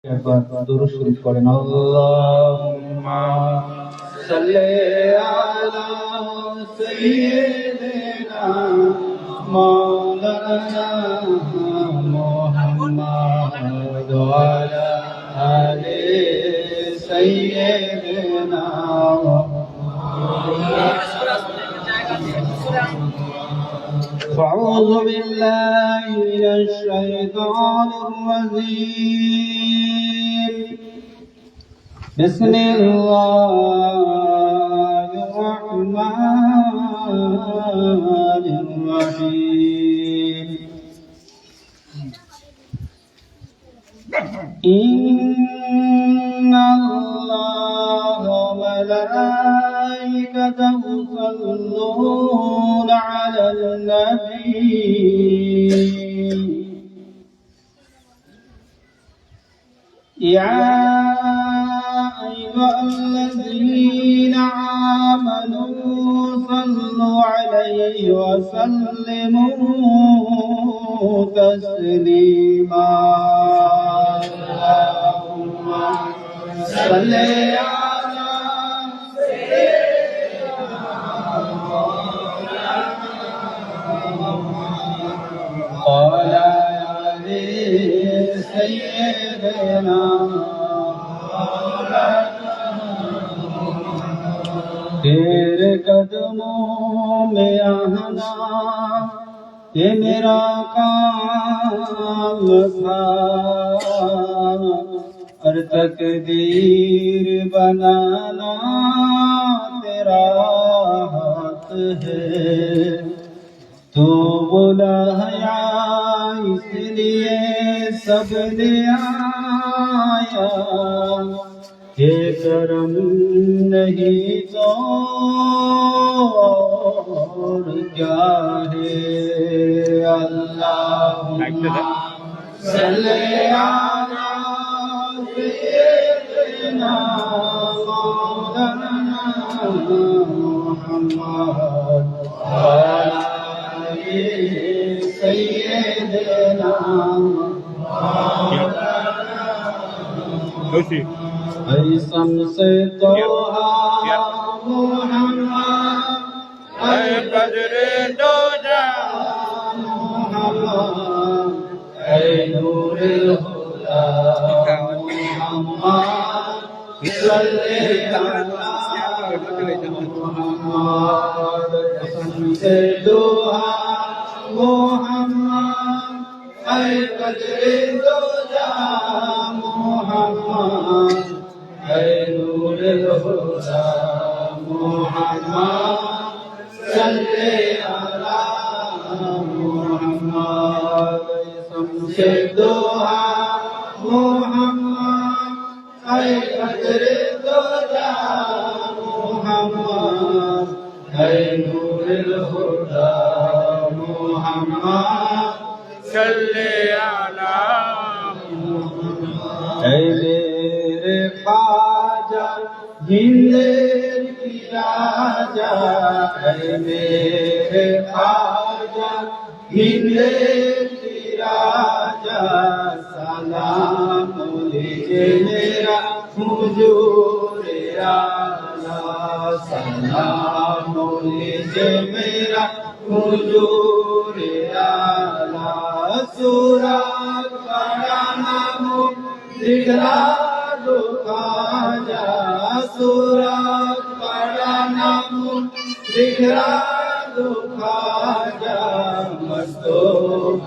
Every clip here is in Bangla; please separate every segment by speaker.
Speaker 1: একবার দুরূদ শরীফ পড়েন। আল্লাহুম্মা সাল্লি আলা সাইয়্যিদিনা মাওলানা মুহাম্মাদ ওয়া আলা আলি সাইয়্যিদিনা أعوذ بالله من الشيطان الرجيم بسم الله الرحمن الرحيم إن الله وملائكته يصلون على النبي يا أيها الذين آمنوا صلوا عليه وسلموا تسليما اللهم صل على وعلى آل سيدنا तेरे कदमों में आना ये मेरा काम था और तकदीर बनाना तेरा हाथ है तो बुलाया इसलिए सब ने आया ये करम नहीं तो और क्या है अल्लाहुम्मा सल्ली अला सय्यिदिना मौलाना मुहम्मद वाला सय्यिदिना ऐसम से तोहा मुहम्मद ऐ बदरे दोजा मुहम्मद ऐ नूरुल हुदा मुहम्मद सल्ले अला मुहम्मद ऐसम से तोहा मुहम्मद ऐ बदरे दोजा मुहम्मद ऐ नूरुल हुदा मुहम्मद सल्ले अला मुहम्मद शमसे दोहा मुहम्मद ऐ बदरे दोजा मुहम्मद ऐ नूरुल हुदा मुहम्मद सल्ले अला मुहम्मद ऐ मेरे ख्वाजा हिंदेर की राजा ऐ मेरे ख्वाजा हिंदेर की राजा सलाम लीजिए मेरा हुजूर आला सलाम लीजिए मेरा हुजूर आला सूरत बड़ा नाम दिखला दो खाजा सूरत बड़ा नाम दिखला दो खाजा मस्तो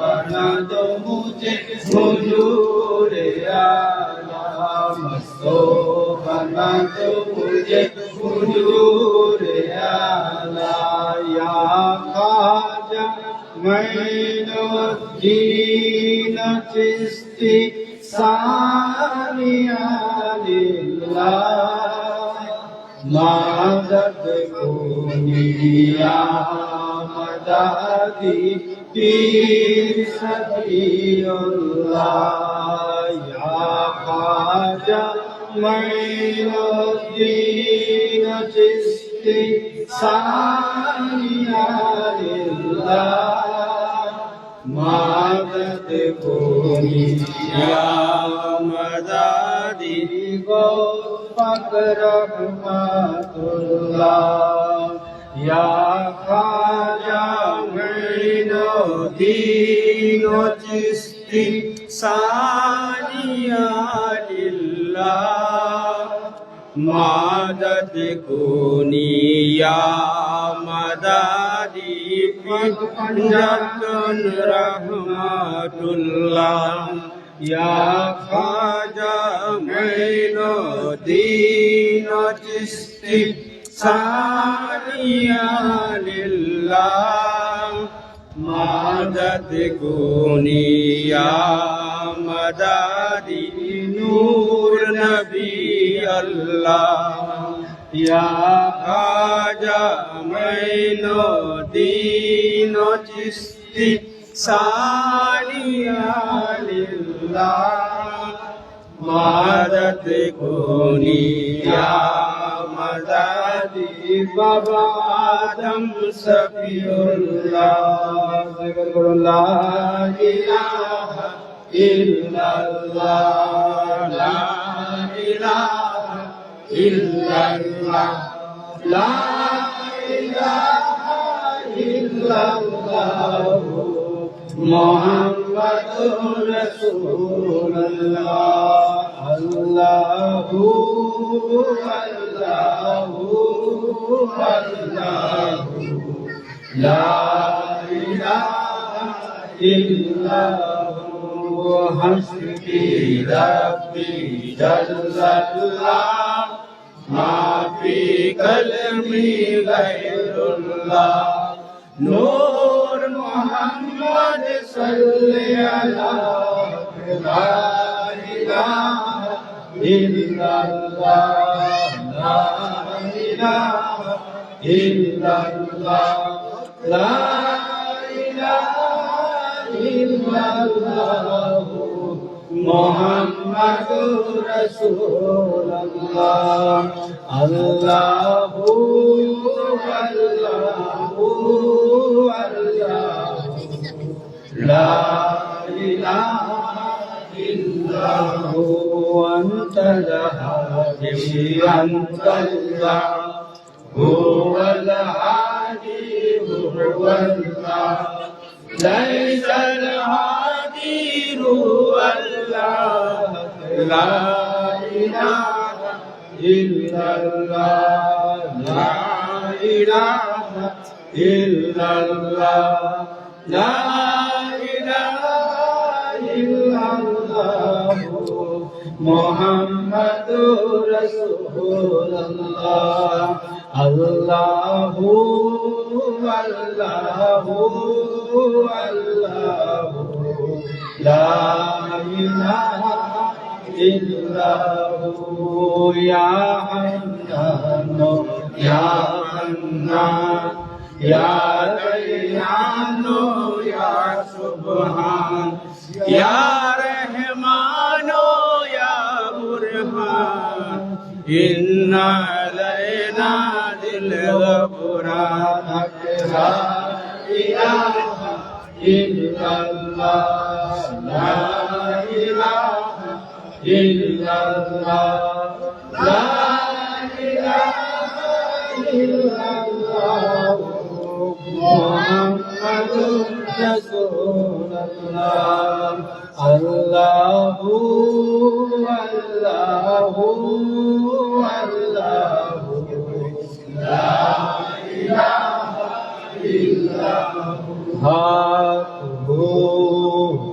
Speaker 1: बना दो मुझे हुजूर आला मस्तो बना दो मुझे हुजूर आला या खाजा मैनुद्दीन चिश्ती सानिया लिल्लाह मदद कुनिया मददी पीर सफीउल्लाह या ख्वाजा मैनुद्दीन चिश्ती सानिया लिल्लाह मदद कोई या मदद মাদাদি গো পাক রহমাতুল্লাহ ইয়া খাজা মঈনুদ্দিন চিশতি সানিয়া লিল্লাহ মাদাদ কুনিয়া মাদাদি পাঞ্জাতন রহমাতুল্লাহ ইয়া খাজা মঈনুদ্দিন চিশতি সানিয়া লিল্লাহ মাদাদ কুনিয়া মাদাদি নূর নবী আল্লাহ ইয়া খাজা মঈনুদ্দিন চিশতি সানিয়া লিল্লাহ মাদাদ কুনিয়া মাদাদি বাবা আদম সফিউল্লাহ জিকির করুন লা ইলাহা ইল্লাল্লাহ লা ইলাহা ইল্লাল্লাহ লা ইলাহা ইল্লাল্লাহ মুহাম্মাদুর রাসূলুল্লাহ আল্লাহু আল্লাহু আল্লাহু লা ইলাহা ইল্লাল্লাহু হাসবি রাব্বি জাল্লাল্লাহ মা ফি কলমি গায়রুল্লাহ নূর মুহাম্মদ সাল্লাল্লাহু লা ইলাহা ইল্লাল্লাহ লা ইলাহা ইল্লাল্লাহ লা ইলাহা ইল্লাল্লাহ মুহাম্মাদুর রাসূলুল্লাহ আল্লাহু আল্লাহু আল্লাহু লা ইলাহা ইল্লাহু আনতাল হাদি আনতাল্লাহ হুয়াল হাদি হুয়াল্লাহ লাইসাল হাদি হুয়াল্লাহ লা ইলাহা ইল্লাল্লাহ লা ইলাহা ইল্লাল্লাহ লা ইলাহা ইল্লাল্লাহ মুহাম্মাদুর রাসূলুল্লাহ আল্লাহু আল্লাহু আল্লাহু লা ইলাহা ইল্লাহু ইয়া হান্নান ইয়া হান্নান ইয়া দাইয়ান ইয়া সুবহান ইয়া রহমান ইয়া বুরহান ইন্না লাইনা দিল গফরান লা ইলাহা ইল্লাল্লাহ লা ইলাহা ইল্লাল্লাহ লা ইলাহা ইল্লাল্লাহ মুহাম্মাদুর রাসূলুল্লাহ আল্লাহু আল্লাহু আল্লাহু লা ইলাহা ইল্লাল্লাহু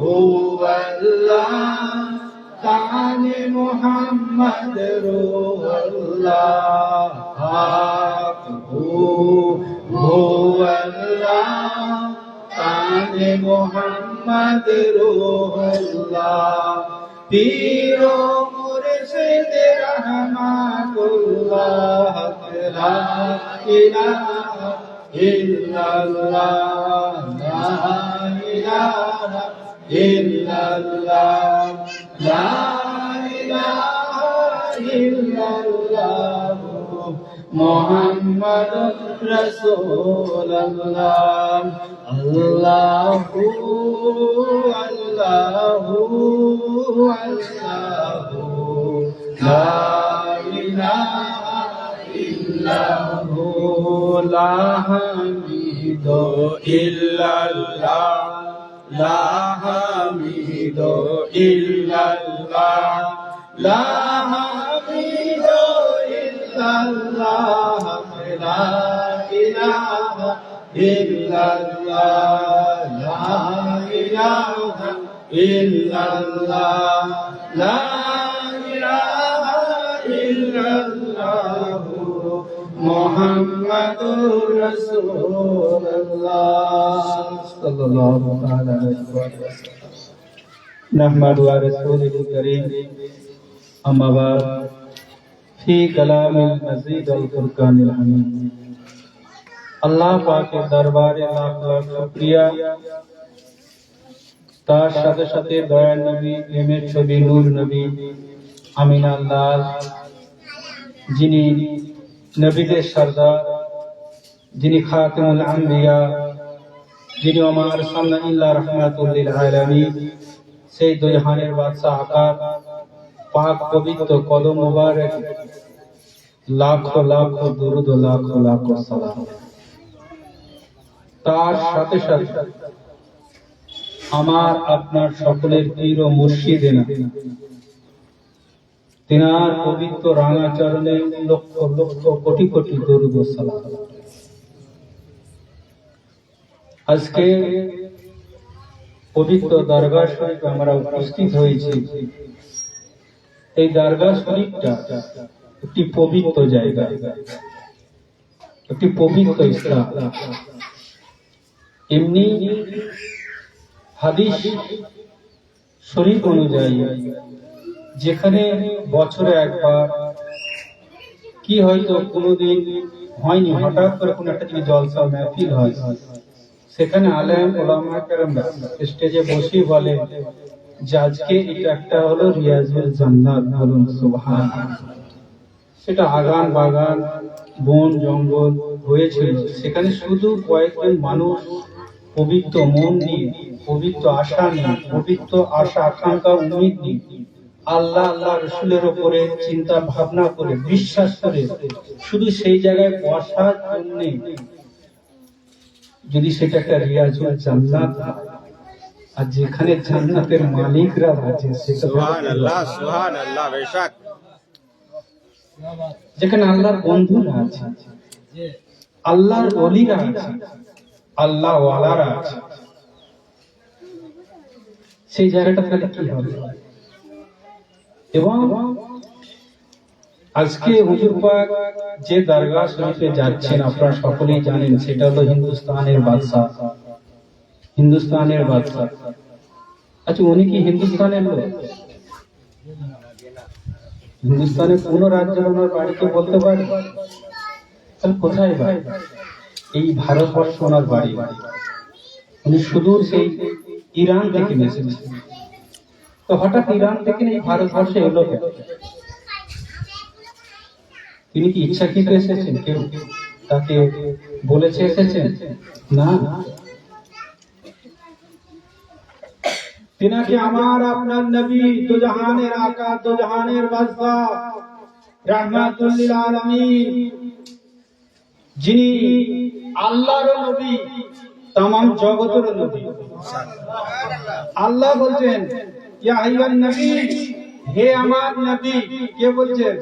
Speaker 1: হুয়াল্লাহ তানি মুহাম্মদ রূহুল্লাহ হুয়াল্লাহ তানি মুহাম্মদ রূহুল্লাহ পীর ও মুর্শিদ রহমাতুল্লাহ লা ইলাহা ইল্লাল্লাহ লা ইলাহা ইল্লাল্লাহ লা ইলাহা ইল্লাল্লাহ মুহাম্মাদুর রাসূলুল্লাহ আল্লাহু আল্লাহু আল্লাহু লা ইলাহা ইল্লাহু লা হামিদু ইল্লাল্লাহ লা হামিদু ইল্লাল্লাহ লা হামিদু ইল্লাল্লাহ লা ইলাহা ইল্লাল্লাহ লা ইলাহা ইল্লাল্লাহ লা ইলাহা ইল্লাল্লাহ মুহাম্মাদুর রাসূলুল্লাহ সাল্লাল্লাহু তাআলা আলাইহি ওয়াসাল্লাম নাহমাদু ওয়া রাসূলুল কারীম আম্মা বা'দ ফি কালামিল মাজিদ ওয়াল ফুরকানিল হামিদ আল্লাহ পাকের দরবারে লাখ লাখ শুকরিয়া তার সাথে সাথে দয়ার নবী প্রেমের ছবি নূর নবী আমিনা আল্লাহ যিনি নবীদের সরদার যিনি খাতামুল আম্বিয়া যিনি আমার সামনে ইল্লা রাহমাতুল লিল আলামিন সেই দুই জাহানের বাদশা আকা পাক পবিত্র কদম মোবারক লাখো লাখো দুরুদ লাখো লাখো সালাম তার সাথে সাথে আমার আপনার সকলের পীর ও মুর্শিদ তিনার পবিত্র রাঙা চরণে লক্ষ লক্ষ কোটি কোটি দরুদ ও সালাম। আজকে পবিত্র দরগা শরীফে আমরা উপস্থিত হয়েছি। এই দরগা শরীফটা একটি পবিত্র জায়গা, একটি পবিত্র স্থান। এমনি হাদিস শরীফ অনুযায়ী যেখানে বছরে একবার কি হয়তো কোনোদিন হয়নি, হঠাৎ করে কোনো একটা যদি জলসা মাহফিল হয়, সেখানে আলেম ওলামা কেরামরা স্টেজে বসে বলে যে আজকে এটা একটা হলো রিয়াজুল জান্নাত, বলুন সুবহানাল্লাহ। সেটা আগান বাগান বন জঙ্গল হয়েছিল, সেখানে শুধু কয়েকজন মানুষ পবিত্র মন নিয়ে, পবিত্র আশা নিয়ে, পবিত্র আশা আকাঙ্ক্ষা উম্মিদ নিয়ে আল্লাহ আল্লাহ রসুলের উপরে চিন্তা ভাবনা করে বিশ্বাস করে শুধু সেই জায়গায় বসার জন্য, যদি সেটা একটা রিয়াজুল জান্নাত, আর যেখানে জান্নাতের মালিকরা আছে, সুবহানাল্লাহ সুবহানাল্লাহ, বেশক যেখানে আল্লাহর বন্ধুরা আছে, আল্লাহর ওলিরা আছে, আল্লাহ ওয়ালারা আছে, সেই জায়গাটা তাহলে কি হবে? এবং আজকে হুজুর পাক যে দরগা শরীফে যাচ্ছেন আপনারা সকলেই জানেন, সেটা হলো হিন্দুস্তানের বাদশা, হিন্দুস্তানের বাদশা। আচ্ছা, উনি কি হিন্দুস্তানের লোক? হিন্দুস্তানের কোন রাজ্যের ওনার বাড়িকে বলতে পারে? তাহলে কোথায় বাড়ি? এই ভারতবর্ষ ওনার বাড়ি। উনি সুদূর সেই ইরান থেকে এসেছেন। তো হঠাৎ ইরান থেকে এই ভারতবর্ষে এলো কেন? তিনি কি ইচ্ছাকৃত এসেছেন? কেউ তাকে বলেছে এসেছেন? না, তিনাকে আমার আপনার নবী, দো জাহানের আকা, দো জাহানের বাদশা, রাহমাতুল লিল আলামিন, যিনি আল্লাহর নবী, तमाम জগতের নবী। আল্লাহ বলছেন ইয়া আইয়ুহান নবী, হে আমার নবী। কে বলছেন?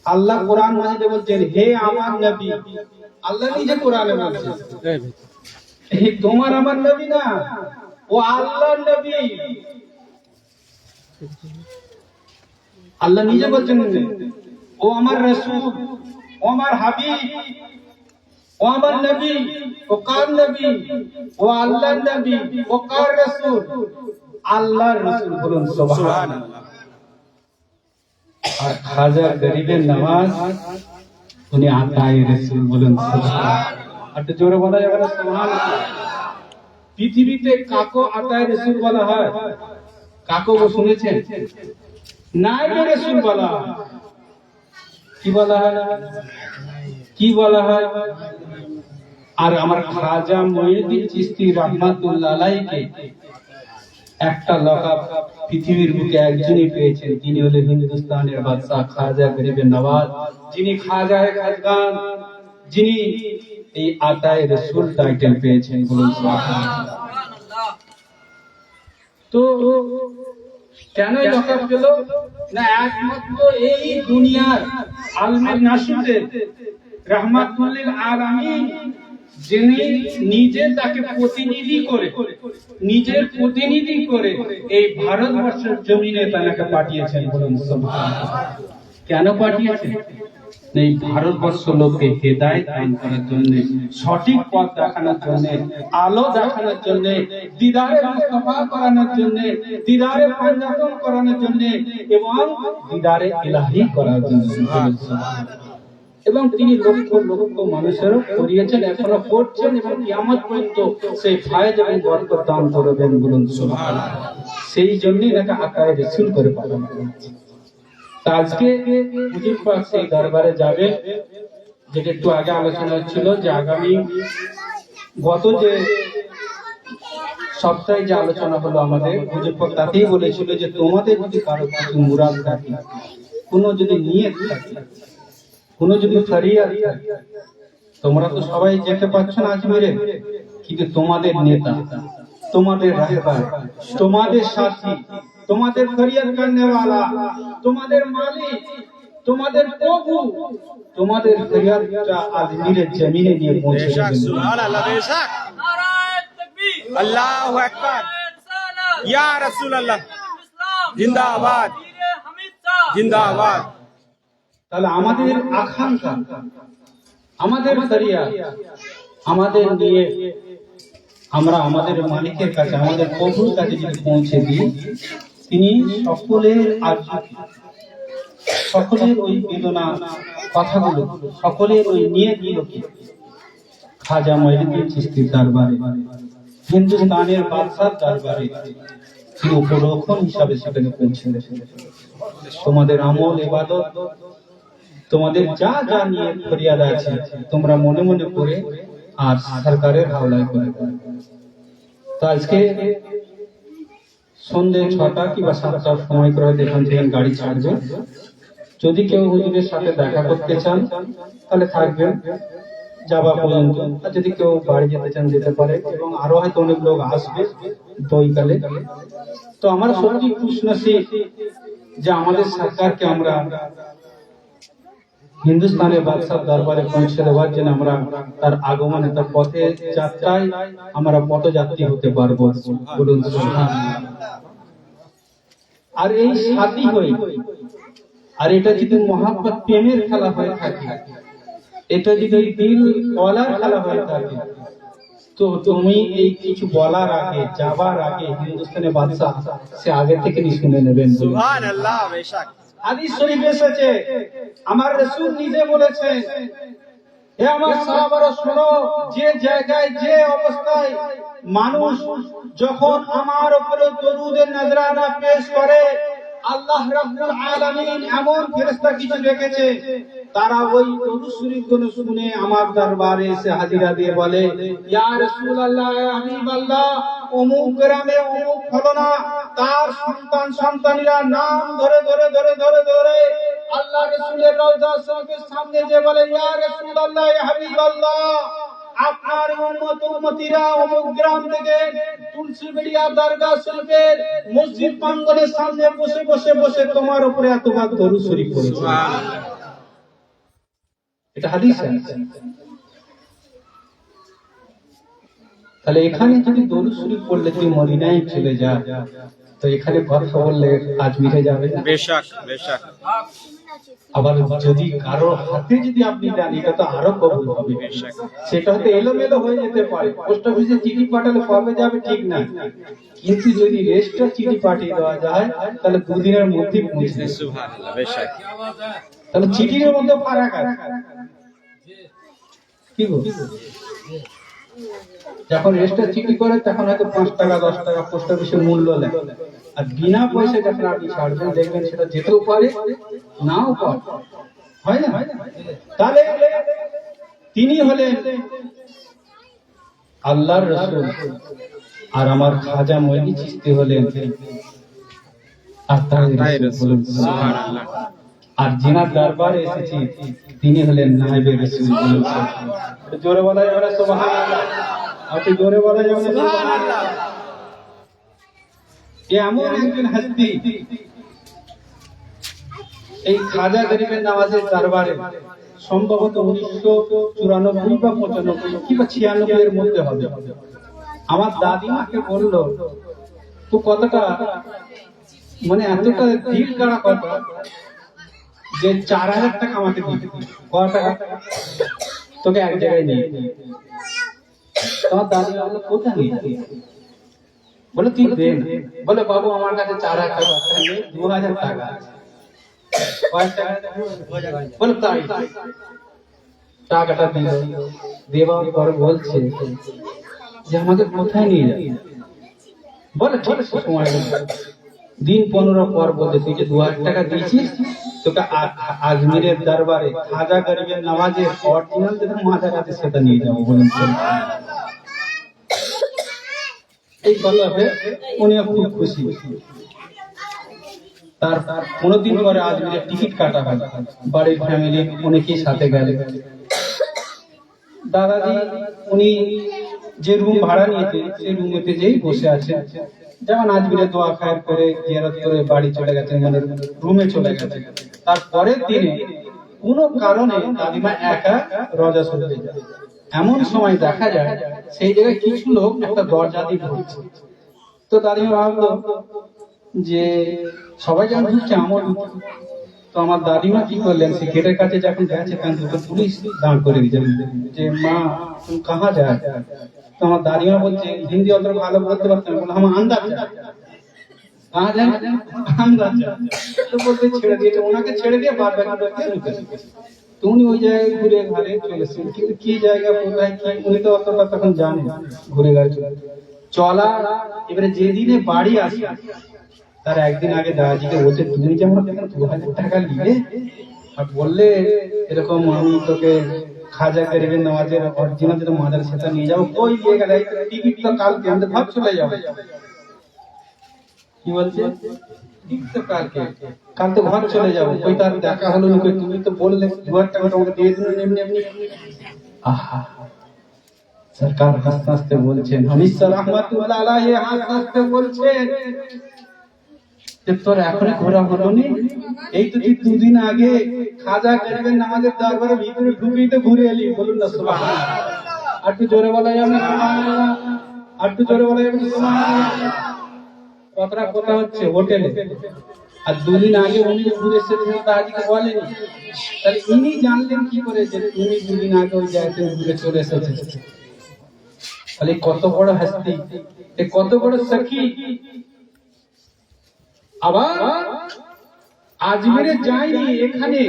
Speaker 1: আল্লাহ কোরআন মাজিদে বলছেন হে আমার নবী। আল্লাহ নিজে কোরআনে বলছেন, তোমার আমার নবী না, ও আল্লাহর নবী। আল্লাহ নিজে বলছেন ও আমার রাসূল, ও আমার হাবিব, ও আমার নবী, ও কার নবী, ও আল্লাহর নবী, ও কার রাসূল, আল্লাহর রাসূল। বলুন সুবহানাল্লাহ। আর খাজা গরিবের নামাজ উনি আতায়ে রাসূল। বলুন সুবহানাল্লাহ। একটু জোরে বলা যাবে না সুবহানাল্লাহ? পৃথিবীতে কাকো আতায়ে রাসূল বলা হয়? কাকো শুনেছেন? নায়েবে রাসূল বলা হয়। কি বলা হয়? কি বলা হয়? আর আমার খাজা মুঈনুদ্দিন চিশতি রাহমাতুল্লাহ আলাইহি একটা লকাব পৃথিবীর বুকে একজনই পেয়েছেন, তিনি হলেন হিন্দুস্তানের বাদশাহ খাজা গরিবে নওয়াজ, যিনি খাজায়ে খাজগান, যিনি এই আতায়ে রাসূল টাইটেল পেয়েছেন। বলুন সুবহানাল্লাহ। তো কেন এই লকাব পেল? না একমাত্র এই দুনিয়ার আলমে নাসুতে রাহমাতুল লিল আলামিন, যিনি নিজে তাকে নিজের প্রতিনিধি করে এই ভারতবর্ষের জমিনে তাকে পাঠিয়েছেন। বলুন সুবহানাল্লাহ। কেন পাঠিয়েছেন? এই ভারতবর্ষ লোককে হেদায়েত দান করার জন্য, সঠিক পথ দেখানোর জন্য, আলো দেখানোর জন্য, দিদারে মুস্তাফা করানোর জন্য, দিদারে পাঞ্জাতন করানোর জন্য এবং দিদারে ইলাহি করার জন্য। এবং তিনি লক্ষ লক্ষ মানুষেরও করিয়েছেন, এখনো করছেন এবং কিয়ামত পর্যন্ত সেই ফায়েদ এবং বরকত দান করবেন। বলুন সুবহানাল্লাহ। সেই জন্যই এটাকে আকায়ে রাসূল করে পালন করেছে। আজকে হুজুর পাক সেই দরবারে যাবে, যেটা একটু আগে আলোচনা হচ্ছিল যে আগামী গত যে সপ্তাহে যে আলোচনা হলো আমাদের, হুজুর পাক তাতেই বলেছিল যে তোমাদের যদি কারো কিছু মুরাদ থাকে, কোনো যদি নিয়ত থাকে, কোনো যদি ফরিয়াদ থাকে, তোমরা তো সবাই যেতে পারছো না আজমিরে, কিন্তু তোমাদের নেতা, তোমাদের রাহবার, তোমাদের সাথী, তোমাদের ফরিয়াদ করনেওয়ালা, তোমাদের মালিক, তোমাদের প্রভু, তোমাদের ফরিয়াদটা আজমিরের জমিনে নিয়ে পৌঁছে দেবেন।
Speaker 2: সুবহানাল্লাহ। বেশক। নারায়ে তাকবীর, আল্লাহু আকবার, ইয়া রাসূলুল্লাহ, জিন্দাবাদ, জিন্দাবাদ।
Speaker 1: তাহলে আমাদের আকাঙ্ক্ষা, আমাদের ফরিয়াদ, আমাদের নিয়ে আমরা আমাদের মালিকের কাছে, আমাদের প্রভুর কাছে যদি পৌঁছে দিই, তিনি সকলের আরজুকে, সকলের ওই বেদনা কথাগুলো, সকলের ওই নিয়তগুলোকে খাজা মঈনুদ্দিন চিশতির দরবারে, হিন্দুস্তানের বাদশার দরবারে তিনি উপলক্ষণ হিসাবে সেখানে পৌঁছে দেন। তোমাদের আমল ইবাদত, তোমাদের যা যা নিয়ে ফরিয়াদ আছে, তোমরা মনে মনে করে আর সরকারের হাওলায় করে দাও। তো আজকে সন্ধ্যে 6টা কিংবা 7টার সময় করে এখান থেকে গাড়ি ছাড়বে। যদি কেউ হুজুরের সাথে দেখা করতে চান তাহলে থাকবেন যাওয়া পর্যন্ত, আর যদি কেউ বাড়ি যেতে চান যেতে পারে, এবং আরো হয়তো অনেক লোক আসবে বৈকালে। তো আমার সত্যি খুশনসিব যে আমাদের সরকারকে আমরা হিন্দুস্তানের বাদশার দরবারে পৌঁছে দেওয়ার জন্য আমরা তার আগমনে, তার পথে যাত্রায় আমরা পথযাত্রী হতে পারবো। বলুন সুবহানাল্লাহ। আর এই সাথী হই, আর এটা যদি মহাব্বত প্রেমের খেলা হয়ে থাকে, এটা যদি দিল ওয়ালার খেলা হয়ে থাকে, তো তুমি এই কিছু বলার আগে, যাবার আগে হিন্দুস্তানের বাদশা সে আগে থেকে শুনে নেবেন।
Speaker 2: সুবহানাল্লাহ। বেশক।
Speaker 1: হাদিস শরীফ এসেছে, আমার রাসূল নিজে বলেছেন, হে আমার সাহাবারা শোনো, যে জায়গায় যে অবস্থায় মানুষ যখন আমার উপরে দরুদের নজরানা পেশ করে, আল্লাহ রাব্বুল আলামিন এমন ফেরেশতা কিছু রেখেছে, তারা ওই দরুদ শরীফগুলো শুনে আমার দরবারে এসে হাজিরা দিয়ে বলে, ইয়া রাসূলুল্লাহ, ইয়া হাবিবাল্লাহ, অমুক গ্রামে অমুক ফলনা তার সন্তান সন্তানীরা নাম ধরে ধরে ধরে ধরে ধরে আল্লাহ রাসূলের রওজা শরীফের সামনে যে বলে, ইয়া রাসূলুল্লাহ, ইয়া হাবিবাল্লাহ, আপনার উম্মত উম্মতিরা অমুক গ্রাম থেকে তুলসীবেড়িয়া দরগা শরীফের মসজিদ প্রাঙ্গণের সামনে বসে বসে বসে তোমার উপরে এতবার দরুদ শরীফ পড়েছে। এটা হাদিস আছে। তাহলে এখানে যদি দরুদ শরীফ পড়লে তুই মদিনায় চলে যা, তো এখানে কথা বললে আজমিরে যাবে না।
Speaker 2: বেশক, বেশক।
Speaker 1: আবার যদি কারো হাতে যদি আপনি দেন, এটা তো আরো কবুল হবে। সেটা হয়তো এলোমেলো হয়ে যেতে পারে, পোস্ট অফিসে চিঠি পাঠালে কবে যাবে ঠিক না, কিন্তু যদি রেজিস্টার চিঠি পাঠিয়ে দেওয়া যায় তাহলে 2 দিনের মধ্যে পৌঁছে যাবে।
Speaker 2: সুবহানাল্লাহ। বেশক।
Speaker 1: তাহলে চিঠির মধ্যে ফারাক আছে। কি গো, যখন রেজিস্টার চিঠি করে তখন হয়তো 5 টাকা 10 টাকা পোস্ট অফিসের মূল্য লাগে, আর বিনা পয়সা যখন আপনি ছাড়বেন দেখবেন সেটা যেতেও পারে নাও পারে, হয় না? তাহলে তিনি হলেন আল্লাহর রাসূল, আর আমার খাজা মঈনুদ্দিন চিশতি হলেন আত্মায়ে রাসূল।
Speaker 2: সুবহানাল্লাহ।
Speaker 1: আর যিনার দরবারে এসেছি তিনি হলেন নায়েবে রাসূল। জোরে বলা যাবে না সুবহানাল্লাহ? আপনি জোরে বলা যাবে না সুবহানাল্লাহ? এমন একজন হস্তি এই খাজা গরিবের নওয়াজের দরবারে সম্ভবত 1994 বা 95 কিংবা 96 এর মধ্যে হবে। আমার দাদিমাকে বলল, তো কতটা মানে এতটা দিল কাড়া কথা যে 4000 টাকা আমাকে দিবি। কত টাকা? তোকে এক জায়গায় নিয়ে। তোমার দাদিমা বলল, কোথায় নিয়ে? বলে তুই দে না। বলে বাবু আমার কাছে 4000 টাকা নেই, 2000 টাকা আছে। কয় টাকা? বলে তাই। টাকাটা দিল, দেওয়ার পর বলছে যে আমাকে কোথায় নিয়ে যাবে? বলে ঠিক আছে সময় লাগবে। দিন 15 পর বলছে তুই যে 2000 টাকা দিয়েছিস তোকে আজমিরের দরবারে খাজা গরিবের নওয়াজের অরিজিনাল যেটা মাজার আছে সেটা নিয়ে যাবো। বলুন এই কথাতে উনি খুব খুশি। তার 15 দিন পরে আজমিরের টিকিট কাটা হয়, বাড়ির ফ্যামিলি অনেকেই সাথে গেলে। দাদাজি উনি যে রুম ভাড়া নিয়েছে সেই রুমেতে যেই বসে আছে, যেমন আজমিরে দোয়া খায়ের করে জিয়ারত করে বাড়ি চলে গেছেন, মানে রুমে চলে গেছে। তার পরের দিনে কোনো কারণে দাদিমা একা রোজা শুনতে যায়। এমন সময় দেখা যায় সেই জায়গায় কিছু লোক একটা দরজা দিয়ে ঢুকছে। তো দাদিমা ভাবলো যে সবাই যেমন ঢুকছে আমার ঢুকছে। তো আমার দাদিমা কি করলেন, সে গেটের কাছে যখন গেছে তখন দুটো পুলিশ দাঁড় করে দিয়েছেন যে মা তুমি কাহা যায়? তো আমার দাদিমা বলছে, হিন্দি অত ভালো বলতে পারতেন, বলে আমার আন্দাজ কাহা যায়, আন্দাজ। তো বলতে ছেড়ে দিয়েছে, ওনাকে ছেড়ে দিয়ে বাদ বাকি ঢুকে। তো উনি ওই জায়গায় ঘুরে ঘাড়ে চলেছেন, কিন্তু কি জায়গা কোথায় কি উনি তো অতটা তখন জানেন। ঘুরে ঘাড়ে চলা এবারে যেদিনে বাড়ি আসে তার একদিন আগে দাদাজিকে বলছে, তুমি যে আমার 2000 টাকা নিলে আর বললে এরকম আমি তোকে খাজা গরিবের নওয়াজের অরিজিনাল যেটা মাজার সেটা নিয়ে যাবো, কই নিয়ে গেলে? টিকিট তো কালকে, আমি তো ভাব চলে যাবো। কি বলছে? টিকিট তো কালকে, কাল তো ঘর চলে যাবো। কই তার দেখা হলো না, কই তুমি তো বললে 2000 টাকা তোমাকে দিয়ে দিন এমনি এমনি। আহা, সরকার হাসতে হাসতে বলছেন, হামিদ রহমাতুল্লাহ আলাইহি হাসতে হাসতে বলছেন যে তোর এখনই ঘোরা হলো নি? এই তো তুই 2 দিন আগে খাজা গরিবের নওয়াজের দরবারে ভিতরে ঢুকেই তো ঘুরে এলি। বলুন না সুবহানাল্লাহ? আর একটু জোরে বলা যাবে না সুবহানাল্লাহ? আর একটু জোরে বলা যাবে না সুবহানাল্লাহ? কথাটা কথা হচ্ছে হোটেলে, আর 2 দিন আগে উনি ঘুরে এসেছেন দাদিকে বলেনি। তাহলে ইনি জানলেন কি করে যে তুমি 2 দিন আগে ওই জায়গাতে ঘুরে চলে এসেছেন? তাহলে কত বড় হস্তি, কত বড় সখী। আবার আজমিরে যাইনি, এখানে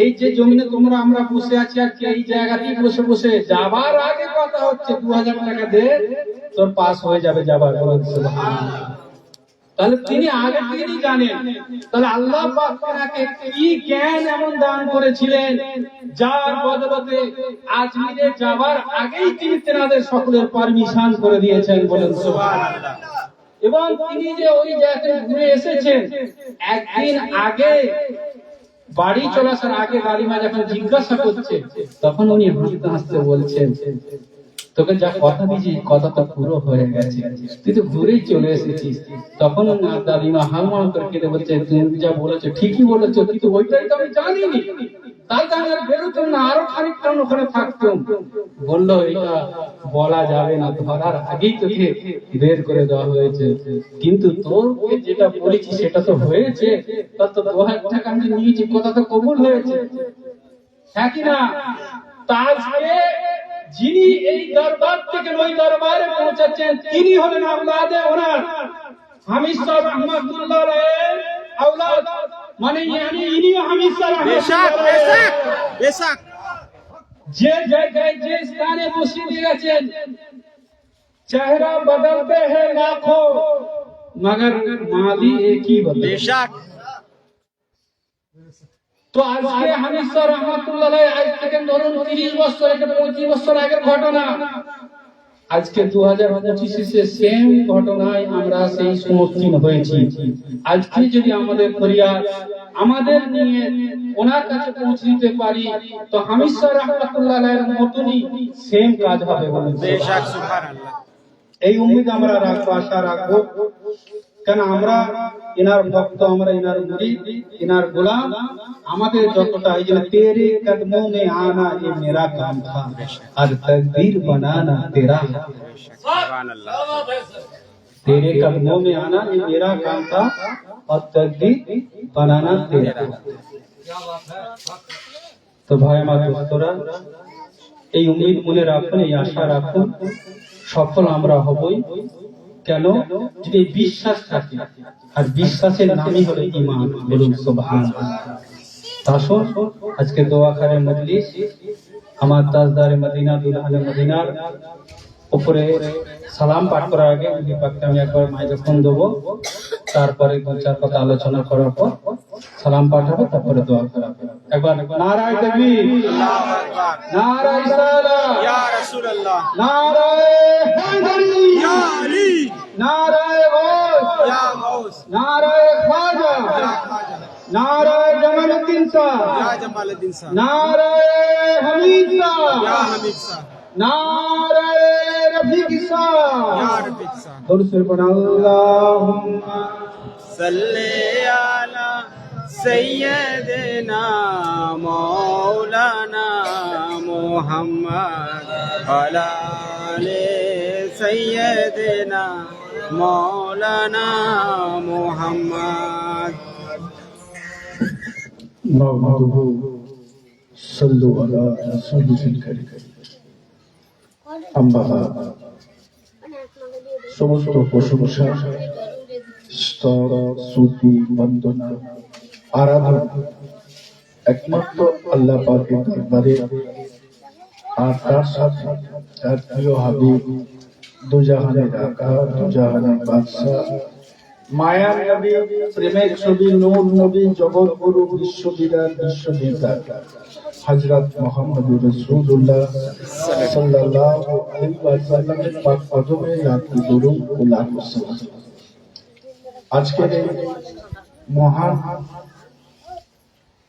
Speaker 1: এই যে জমিনে তোমরা আমরা বসে আছি আজকে এই জায়গাতেই বসে বসে যাবার আগে কথা হচ্ছে 2000 টাকা দে তোর পাস হয়ে যাবে যাবার। সুবহানাল্লাহ। তাহলে তিনি আগে থেকেই জানেন। তাহলে আল্লাহ পাক তাকে কি জ্ঞান এমন দান করেছিলেন যার বদলতে আজমিরে যাবার আগেই তিনি তেনাদের সকলের পারমিশন করে দিয়েছেন। বলেন সুবহানাল্লাহ। এবং তিনি যে ওই জায়গায় ঘুরে এসেছেন একদিন আগে, বাড়ি চলে আসার আগে দাদিমা যখন জিজ্ঞাসা করছে তখন উনি হাসতে হাসতে বলছেন, তোকে যা কথা দিয়েছি কথা তো পুরো হয়ে গেছে, তুই তো ঘুরেই চলে এসেছিস। তখন দাদিমা হালমাল করে কেঁদে বলছে, তুমি যা বলেছো ঠিকই বলেছো, কিন্তু ওইটাই তো আমি জানিনি, তাই তো আমি আর বেরোতাম না, আরো খানিকটা ওখানে থাকতাম। বললো এটা বলা যাবে না, ধরার আগেই তোকে বের করে দেওয়া হয়েছে, কিন্তু তোকে যেটা বলেছি সেটা তো হয়েছে। তার তো 2000 টাকা আমি নিয়েছি, কথা তো কবুল হয়েছে, হ্যাঁ কি না? তাজকে যিনি এই দরবার থেকে ওই দরবারে পৌঁছাচ্ছেন তিনি হলেন আওলাদে ওনার হামিদ সাহেব রহমাতুল্লাহ আলাইহির আওলাদ, মানে ইনিও হামিদ সাহেব রহমাতুল্লাহ
Speaker 2: বেশক
Speaker 1: যে জায়গায় যে স্থানে বসিয়ে দিয়ে গেছেন, চেহারা বদলতে हैं लाखों मगर माली एक ही बदलता।
Speaker 2: বেশক।
Speaker 1: তো আজকে হামিদ স্যার রহমাতুল্লাহ আলাইহি আজ থেকে ধরুন 30 বছর 35 বছর আগের ঘটনা। আজকে 2025 সেম ঘটনায় আমরা সেই সম্মুখীন হয়েছি। আজকে যদি আমাদের ফরিয়াদ আমাদের নিয়ে ওনার কাছে পৌঁছে দিতে পারি, তো হামিদ স্যার রাহমাতুল্লাহ আলাইহির মতনই সেম কাজ হবে বলেন।
Speaker 2: বেশক সুবহানাল্লাহ।
Speaker 1: এই উম্মীদ আমরা রাখবো, আশা রাখবো, কেন আমরা ইনার ভক্ত, আমরা ইনার মুরিদ, ইনার গোলাম। আমাদের যতটা এই যে তেরে কদমো মে আনা ये मेरा काम था और तकदीर बनाना तेरा,
Speaker 2: সুবহানাল্লাহ।
Speaker 1: तेरे कदमों में आना ये मेरा काम था और तकदीर बनाना तेरा। তো ভাই আমার দোস্তরা, এই উম্মীদ মনে রাখুন, এই আশা রাখুন, সফল আমরা হবই। কেন? যদি বিশ্বাস থাকে, আর বিশ্বাসের নামই হলো ঈমান। বলুন সুবহানাল্লাহ। আসুন আজকে দোয়া খারে মজলিস, আমার তাজদারে মদিনা, দুলহানে মদিনার উপরে সালাম পাঠ করার আগে নবী পাককে আমি একবার মাইক্রোফোন দেবো, তারপরে দু চার কথা আলোচনা করার পর সালাম পাঠ হবে, তারপরে দোয়া করা হবে। একবার নারায়ে তাকবীর,
Speaker 2: আল্লাহু আকবার,
Speaker 1: নারায়ে সালাত,
Speaker 2: ইয়া রাসূলুল্লাহ,
Speaker 1: নারায়ে হায়দারি,
Speaker 2: ইয়া আলী,
Speaker 1: নারায়ে গাউস,
Speaker 2: ইয়া গাউস,
Speaker 1: নারায়ে খাজা,
Speaker 2: ইয়া খাজা,
Speaker 1: নারায়ে জামালউদ্দিন সাহেব,
Speaker 2: ইয়া জামালউদ্দিন সাহেব,
Speaker 1: নারায়ে হামিদ
Speaker 2: ইয়া
Speaker 1: সাহেব,
Speaker 2: হামিদ সাহেব,
Speaker 1: নারায়ে রফিক সাহেব,
Speaker 2: ইয়া রফিক সাহেব।
Speaker 1: দুরূদ শরীফ পড়ুন। আল্লাহুম্মা
Speaker 2: सल्ले आला सय्यदना मौलाना मुहम्मद अला आले सय्यदना मौलाना मुहम्मद।
Speaker 1: नहमदुहु सल्लु अला रसूलिल करीम। अम्मा बाद, সমস্ত প্রশংসা, স্তব, স্তুতি, বন্দনা, আরাধনা একমাত্র আল্লাহ পাকের দরবারে, আর তার সাথে তার প্রিয় হাবিব, দুজাহানের আকা, দুজাহানের বাদশাহ, মায়ার নবী, প্রেমের ছবি, নূর নবী, জগৎগুরু, বিশ্ববিদার, বিশ্বনেতা হযরত মুহাম্মদুর রাসূলুল্লাহ সাল্লাল্লাহু আলাইহি ওয়াসাল্লামের পাক কদমে লাখ দরুদ ও লাখ সালাম। আজকের এই মহান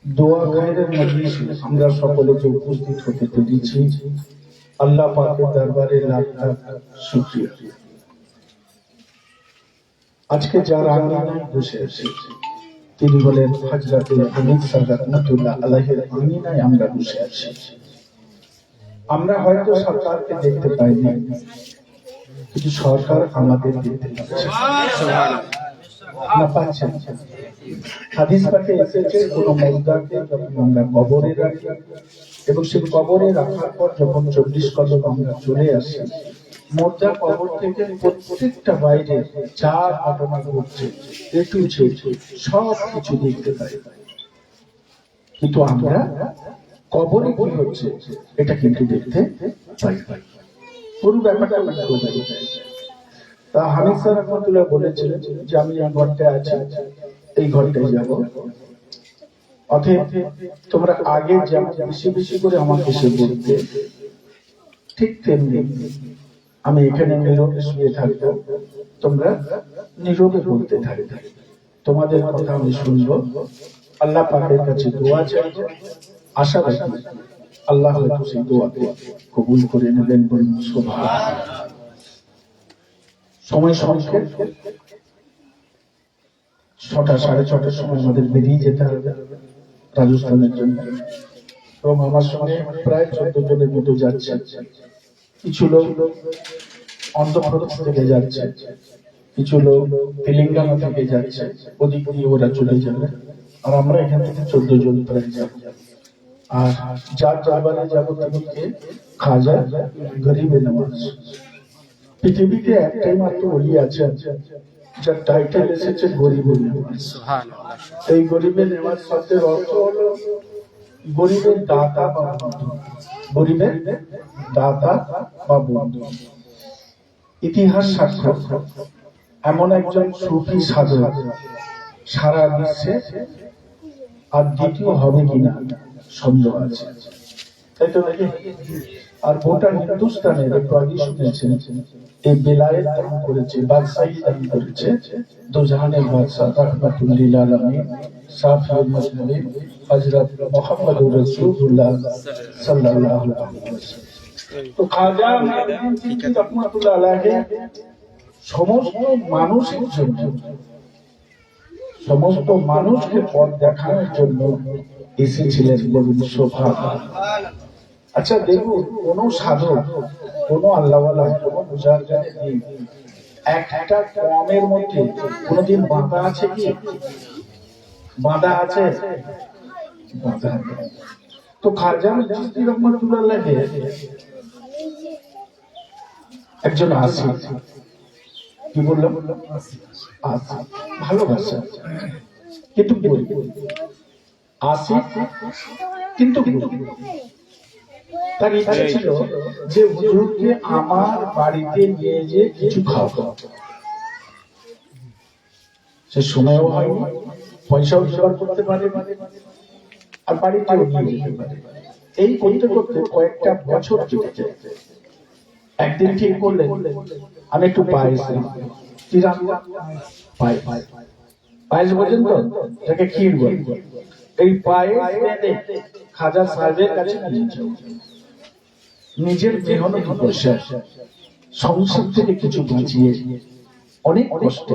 Speaker 1: দোয়া খায়রের মজলিসে আমরা সকলে যে উপস্থিত হতে পেরেছি, আল্লাহ পাকের দরবারে লাখ লাখ শুকরিয়া। আজকে যার আঙিনায় বসে আছি তিনি বলেন হযরত হামিদ সাহেব রাহমাতুল্লাহ আলাইহির আঙিনায় আমরা বসে আছি। আমরা হয়তো সরকারকে দেখতে পাই না, কিন্তু সরকার আমাদের দেখতে পাচ্ছে। না পাচ্ছেন? হাদিস পাকে এসেছে কোন মুর্দাকে যখন আমরা কবরে রাখি এবং সেই কবরে রাখার পর যখন 40 কদম আমরা চলে আসি, মুর্দা কবর থেকে প্রত্যেকটা বাইরে যা ঘটনা ঘটছে, একটু সব কিছু দেখতে পাই, কিন্তু আমরা কবরে কি হচ্ছে এটা কিন্তু দেখতে পাই। পুরো ব্যাপারটা তা হামিদ স্যার রাহমাতুল্লাহ বলেছিলেন যে আমি এই ঘরটায় আছি, এই ঘরটায় যাব, অতএব তোমরা আগে যেমন বেশি বেশি করে আমাকে সে বলতে, ঠিক তেমনি আমি এখানে নীরবে শুয়ে থাকবো, তোমরা নীরবে বলতে থাকবে, তোমাদের কথা আমি শুনবো। আল্লাহ পাকের কাছে দোয়া চাই, আশা রাখি আল্লাহ হয়তো সেই দোয়াকে কবুল করে নেবেন। বলুন সুবহানাল্লাহ। সময় সংক্ষেপ, 6টা 6:30টার সময় আমাদের বেরিয়ে যেতে হবে রাজস্থানের জন্য, এবং আমার সঙ্গে প্রায় 14 জনের মতো যাচ্ছে। কিছু লোক অন্ধ্রপ্রদেশ থেকে যাচ্ছে, কিছু লোক তেলেঙ্গানা থেকে যাচ্ছে, ওদিক দিয়ে ওরা চলে যাবে, আর আমরা এখান থেকে 14 জন প্রায় যাব। আর যার দরবারে যাবো তাদেরকে খাজা গরিবে নওয়াজ। পৃথিবীতে একটাই মাত্র ওলি আছে যার টাইটেল এসেছে গরিবে নওয়াজ। এই গরিবে নওয়াজ শব্দের অর্থ হলো গরিবের দাতা বা বন্ধু, গরিবের দাতা বা বন্ধু। ইতিহাস সাক্ষ্য এমন একজন সুফি সাধক সারা বিশ্বে আর দ্বিতীয় হবে কিনা সন্দেহ আছে।
Speaker 3: তাই তো নাকি? আর গোটা হিন্দুস্তানের একটু আগে শুনেছেন এই বেলায়েত দান করেছে, বাদশাহী দান করেছে দো জাহানের বাদশাহ রাহমাতুল্লিল আলামিন শাফিউল মুসলিমিন হযরত মুহাম্মদুর রাসূলুল্লাহ সাল্লাল্লাহু আলাইহি ওয়াসাল্লাম। তো খাজা মুঈনুদ্দিন চিশতি রাহমাতুল্লাহ আলাইহি সমস্ত মানুষের জন্য, সমস্ত মানুষকে পথ দেখানোর জন্য এসেছিলেন বলুন সুবহানাল্লাহ। আচ্ছা দেখুন, কোন সাধক, কোন আল্লাহওয়ালা, কোন মুজাহিদ নেই একটা কমের মধ্যে কোনদিন বাঁধা আছে কি? বাঁধা আছে? বাঁধা নেই। তো খাজা চিশতি রাহমাতুল্লাহ আলাইহি একজন আসি, কি বললাম? আসি, ভালোবাসা কিন্তু গরিব। আসি কিন্তু গরিব। তার ইচ্ছা ছিল যে হুজুরকে আমার বাড়িতে নিয়ে যে কিছু খাওয়াবো। সে সময়ও হয়নি, পয়সাও জোগাড় করতে পারে আর বাড়িতেও নিয়ে যেতে পারে। এই করতে করতে কয়েকটা বছর কেটে যায়। একদিন ঠিক করলেন আমি একটু পায়েস পায়েস বোঝেন তো, যাকে ক্ষীর বলে, এই পায়েস খাজা সাহেবের কাছে নিজের মেহনত পয়সা সংসার থেকে কিছু বাঁচিয়ে অনেক কষ্ট,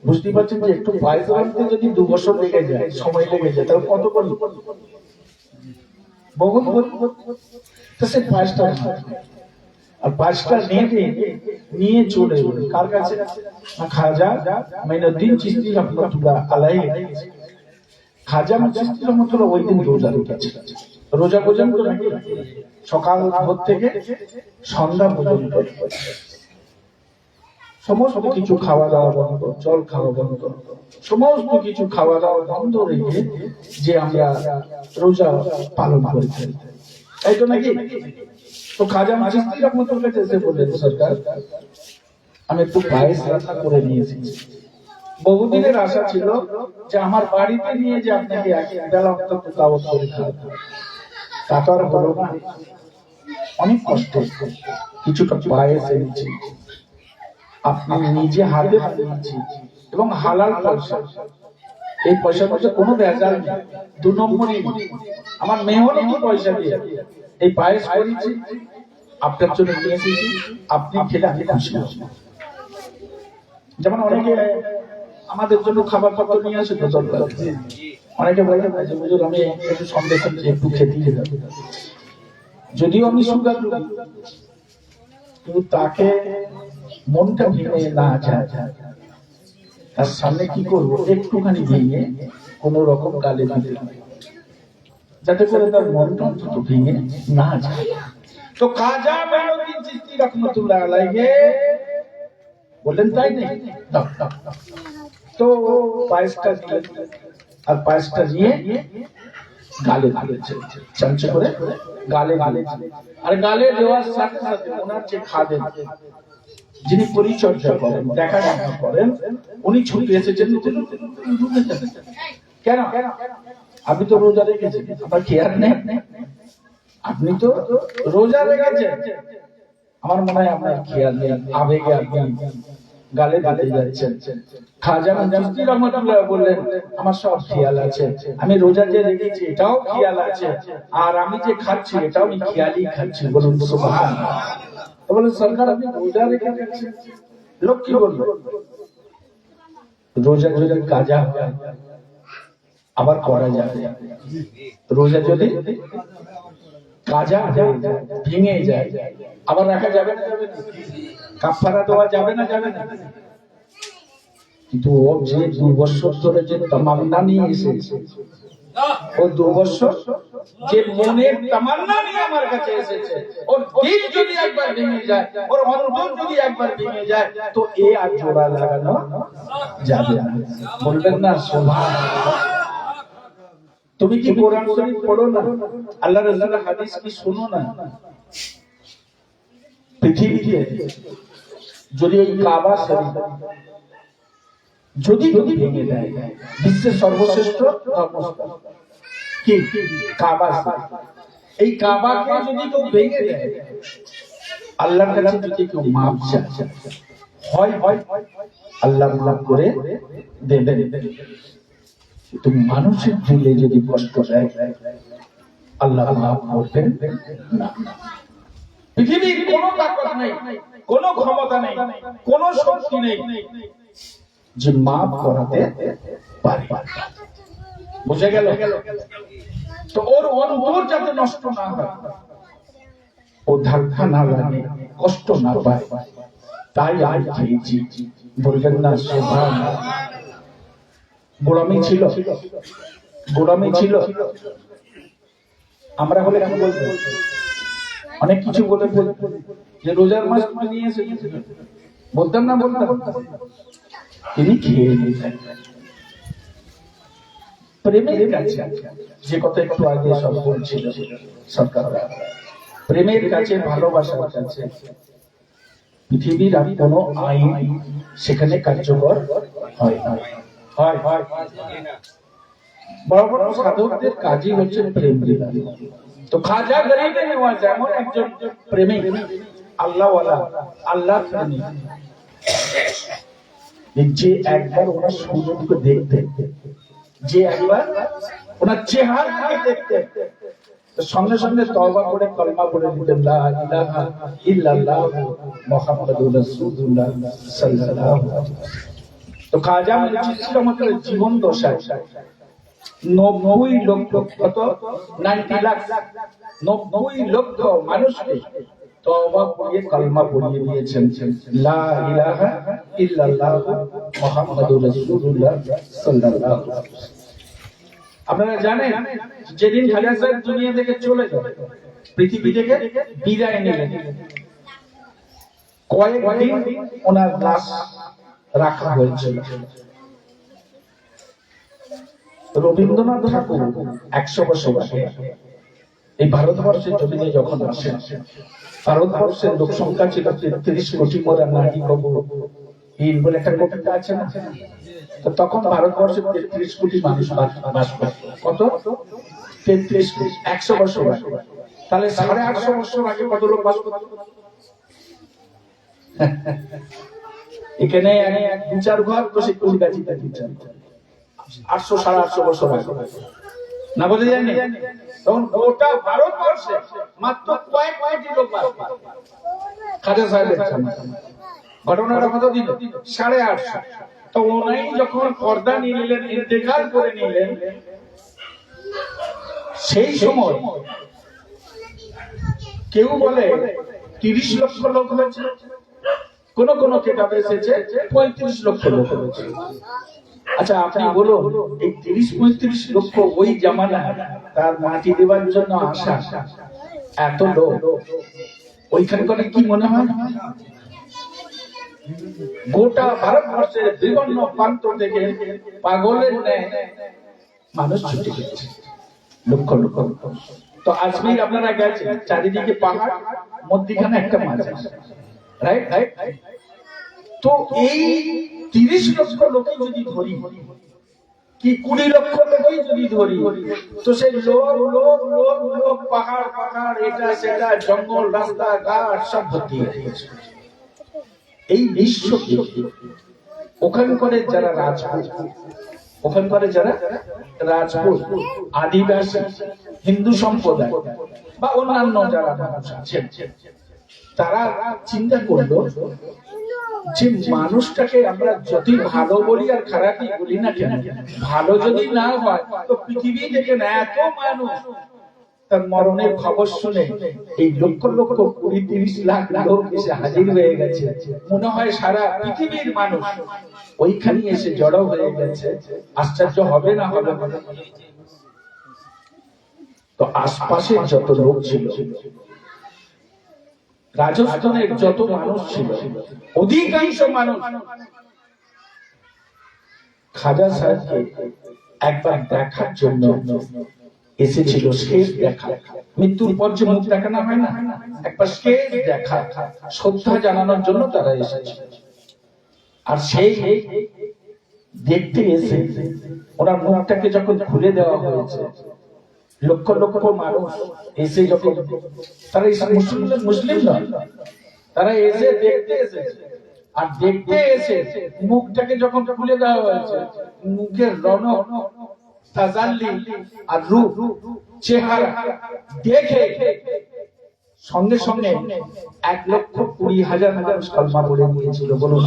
Speaker 3: বুঝতে পারছেন যে একটু পায়েস বানাতে যদি 2 বছর লেগে যায়, সময় লেগে যায়, তাহলে কত করি বহুত তো সে পায়েসটা, আর পাঁচটা নিয়ে চলে কার কাছে? খাজা মুঈনুদ্দিন চিশতি রাহমাতুল্লাহ আলাইহি। খাজা চিশতি রাহমাতুল্লাহ ওই দিন রোজা রেখেছে। রোজা পর্যন্ত নাকি সকাল ভোর থেকে সন্ধ্যা পর্যন্ত সমস্ত কিছু খাওয়া দাওয়া বন্ধ, জল খাওয়া বন্ধ, সমস্ত কিছু খাওয়া দাওয়া বন্ধ রেখে যে আমরা রোজা পালন করে থাকি, তাই তো নাকি? তো খাজা চিশতি রাহমাতুল্লাহ কাছে এসে বললেন, সরকার আমি একটু পায়েস রান্না করে নিয়ে এসেছি। বহুদিনের আশা ছিল যে আমার বাড়িতে নিয়ে যে আপনাকে এক বেলা অন্তত দাওয়াত করে খাওয়াবো, তা তো আর হলো না। অনেক কষ্ট কিছুটা পায়েস এনেছি, আপনি নিজে হাতে বানিয়েছি এবং হালাল পয়সা। এই পয়সার মধ্যে কোনো ভেজাল নেই, 2 নম্বরই আমার মেহনতি পয়সা দিয়ে এই পায়েস করেছি, আপনার জন্য নিয়ে এসেছি, আপনি খেলে আমি খুশি হব। যেমন অনেকে আমাদের জন্য খাবার পত্র নিয়ে আসে তো দরকার, অনেকে বলে যে হুজুর আমি একটু সন্দেশ একটু খেতে যাব, যদিও আমি সুগার রোগী, কিন্তু তাকে মনটা ভেঙে না যায়, তার সামনে কি করবো, একটুখানি ভেঙে কোন রকম গালে দিতে হবে, যাতে করে তার মনটা অন্তত ভেঙে না যায়। তো খাজা মুঈনুদ্দিন চিশতি রাহমাতুল্লাহ আলাইহি বললেন তাই নেই, তো পায়েসটা দিলেন, আর পায়েসটা নিয়ে গালে দিয়েছে, চামচে করে গালে আর গালে দেওয়ার সাথে সাথে ওনার যে খাদেম, যিনি পরিচর্যা করেন, দেখাশোনা করেন, উনি ছুটে এসেছেন। কেন? আপনি তো রোজা রেখেছেন, আপনার খেয়াল নেই, আপনি তো রোজা রেখেছেন, আমার মনে হয় আপনার খেয়াল নেই, আবেগে আপনি গালে দিতে যাচ্ছেন। খাজা চিশতি রাহমাতুল্লাহ বললেন, আমার সব খেয়াল আছে, আমি রোজা যে রেখেছি এটাও খেয়াল আছে, আর আমি যে খাচ্ছি এটাও আমি খেয়ালই খাচ্ছি, বলুন সুবহানাল্লাহ। বলে সরকার আপনি রোজা রেখে যাচ্ছেন, লোক কি বলবে? রোজা যদি কাজা হয় আবার করা যাবে, রোজা যদি কাজা ভেঙে যায় আবার রাখা যাবে না, কাফারা দেওয়া যাবে না, যাবে না। কিন্তু ও যে 2 বছর ধরে যে তামান্না নিয়ে এসেছে, ও 2 বছর যে মনের তামান্না নিয়ে আমার কাছে এসেছে, ওর দিল যদি একবার ভেঙে যায়, ওর অন্তর যদি একবার ভেঙে যায়, তো এ আর জোড়া লাগানো যাবে না, বলবেন না সুবহানাল্লাহ। তুমি কি কোরআন শরীফ পড়ো না, আল্লাহ রাসূলের হাদিস কি শোনো না? পৃথিবীতে যদি এই কাবা শরীফ যদি ভেঙে দেয়, বিশ্বের সর্বশ্রেষ্ঠ ধর্মস্থান কি কাবা শরীফ, এই কাবাকে যদি কেউ ভেঙে দেয়, আল্লাহর কাছে যদি কেউ মাপ চায়, হয় আল্লাহ মাফ করে দেবেন। কিন্তু মানুষের দিলে যদি কষ্ট দেয়, আল্লাহ মাফ করবেন না। পৃথিবীর কোনো তাকত নেই, কোনো ক্ষমতা নেই, কোনো শক্তি নেই যে মাফ করাতে পারে। বুঝে গেল? তো ওর অন্তর যাতে নষ্ট না হয়, ও ধাক্কা না লাগে, কষ্ট না পায়, তাই আমি খেয়েছি। বলবেন না সুবহানাল্লাহ? গোলামি ছিল, গোলামি ছিল। আমরা হলে কি বলবো? অনেক কিছু বলে যে রোজার মাস তুমি নিয়ে এসেছো, বলতাম না? বলতাম। তিনি খেয়ে নিতেন। প্রেমের কাছে, যে কথা একটু আগে সব বলছিল সরকাররা, প্রেমের কাছে, ভালোবাসার কাছে পৃথিবীর আর কোনো আইন সেখানে কার্যকর হয় না। হয় বড় বড় সাধকদের কাজই হচ্ছে প্রেম লীলা। তো খাজা গরিব নওয়াজ এমন একজন প্রেমিক, আল্লাহওয়ালা, আল্লাহ প্রেমিক, যে একবার ওনার সুরতকে দেখতে, যে একবার ওনার চেহারাকে দেখতে, সঙ্গে সঙ্গে তওবা করে কলমা পড়ে দিতেন, লা ইলাহা ইল্লাল্লাহ মুহাম্মাদুর রাসূলুল্লাহ সাল্লাল্লাহু আলাইহি ওয়াসাল্লাম। তো খাজা ছিল আমাদের জীবন দশায় 90 লক্ষ, কত 90 লাখ, 90 লক্ষ মানুষকে তওবা পড়িয়ে কলমা পড়িয়ে দিয়েছেন, লা ইলাহা ইল্লাল্লাহ মুহাম্মাদুর রাসূলুল্লাহ সাল্লাল্লাহু আলাইহি ওয়াসাল্লাম। আপনারা জানেন যেদিন খাজা সাহেব দুনিয়া থেকে চলে গেলেন, পৃথিবী থেকে বিদায় নিলেন, কয়েকদিন ওনার লাশ রাখা হয়েছিল। রবীন্দ্রনাথ ঠাকুর 100 বছর আগে এই ভারতবর্ষের জমিনে যখন আসেন, ভারতবর্ষের লোক সংখ্যা ছিল 33 কোটি, মোরা নাহি কবু হীন বলে একটা কবিতা আছে না? তো তখন ভারতবর্ষে 33 কোটি মানুষ বাস করত। কত? 33 কোটি। 100 বছর আগে। তাহলে 850 বছর আগে কত লোক বাস করত? এখানে 2-4 ঘর, তো সেই কলকাতাতে 2-4 ঘর। 800-850 বছর আগে না, বলে জানি তখন গোটা ভারতবর্ষে মাত্র কয়েক কোটি লোক বাস করত। খাজা সাহেবের ঘটনাটা কত দিন? 850। তো ওনাই যখন পর্দা নিয়ে নিলেন, ইন্তেকাল করে নিলেন, সেই সময় কেউ বলে 30 লক্ষ লোক হয়েছে, কোন কোন কিতাবে এসেছে 35 লক্ষ লোক হয়েছে। আচ্ছা আপনি বলুন, এই 30-35 লক্ষ ওই জামানা তার মাটি দেওয়ার জন্য আসা এত লোক, ওইখানে করে কি মনে হয়? গোটা ভারতবর্ষের বিভিন্ন প্রান্ত থেকে পাগলের ন্যায় মানুষ ছুটে গেছে, লক্ষ লক্ষ। তো আজমির আপনারা গেছেন, চারিদিকে পাহাড়, মধ্যখানে একটা মাজার, রাইট? তো এই 30 লক্ষ লোকই যদি ধরি, কি 20 লক্ষ লোকই যদি ধরি, তো সেই লোক লোক লোক লোক, পাহাড় পাহাড়, এটা সেটা, জঙ্গল, রাস্তা ঘাট সব ভর্তি হয়ে গেছে। এই বিশ্বকে ওখানকার যারা রাজপুত, ওখানকার যারা রাজপুত, আদিবাসী, হিন্দু সম্প্রদায় বা অন্যান্য যারা মানুষ আছেন, তারা চিন্তা করলো যে মানুষটাকে আমরা যদি ভালো বলি আর খারাপই বলি না কেন, ভালো যদি না হয় তো পৃথিবী থেকে না এত মানুষ তার মরণের খবর শুনে এই লক্ষ লক্ষ 20-30 লাখ লোক এসে হাজির হয়ে গেছে, মনে হয় সারা পৃথিবীর মানুষ ওইখানে এসে জড়ো হয়ে গেছে। আশ্চর্য হবে না? হবে। তো আশপাশের যত লোক ছিল, রাজস্থানের যত মানুষ ছিল, অধিকাংশ মানুষ খাজা সাহেবকে একবার দেখার জন্য এসেছিল। শেষ দেখা, মৃত্যুর পর যে মুখ দেখানো হয় না, একবার শেষ দেখা, শ্রদ্ধা জানানোর জন্য তারা এসেছিল। আর সেই দেখতে এসে ওনার মুখটাকে যখন খুলে দেওয়া হয়েছে, লক্ষ লক্ষ মানুষ এসে যখন তারা মুসলিম নয়, তারা এসে দেখতে এসেছে। আর দেখতে এসে মুখটাকে যখন খুলে দেওয়া হয়েছে, মুখের রনক, তাজাল্লি আর রূপ, চেহারা দেখে সঙ্গে সঙ্গে 1,20,000 মানুষ কালমা পড়ে নিয়েছিল। বলুন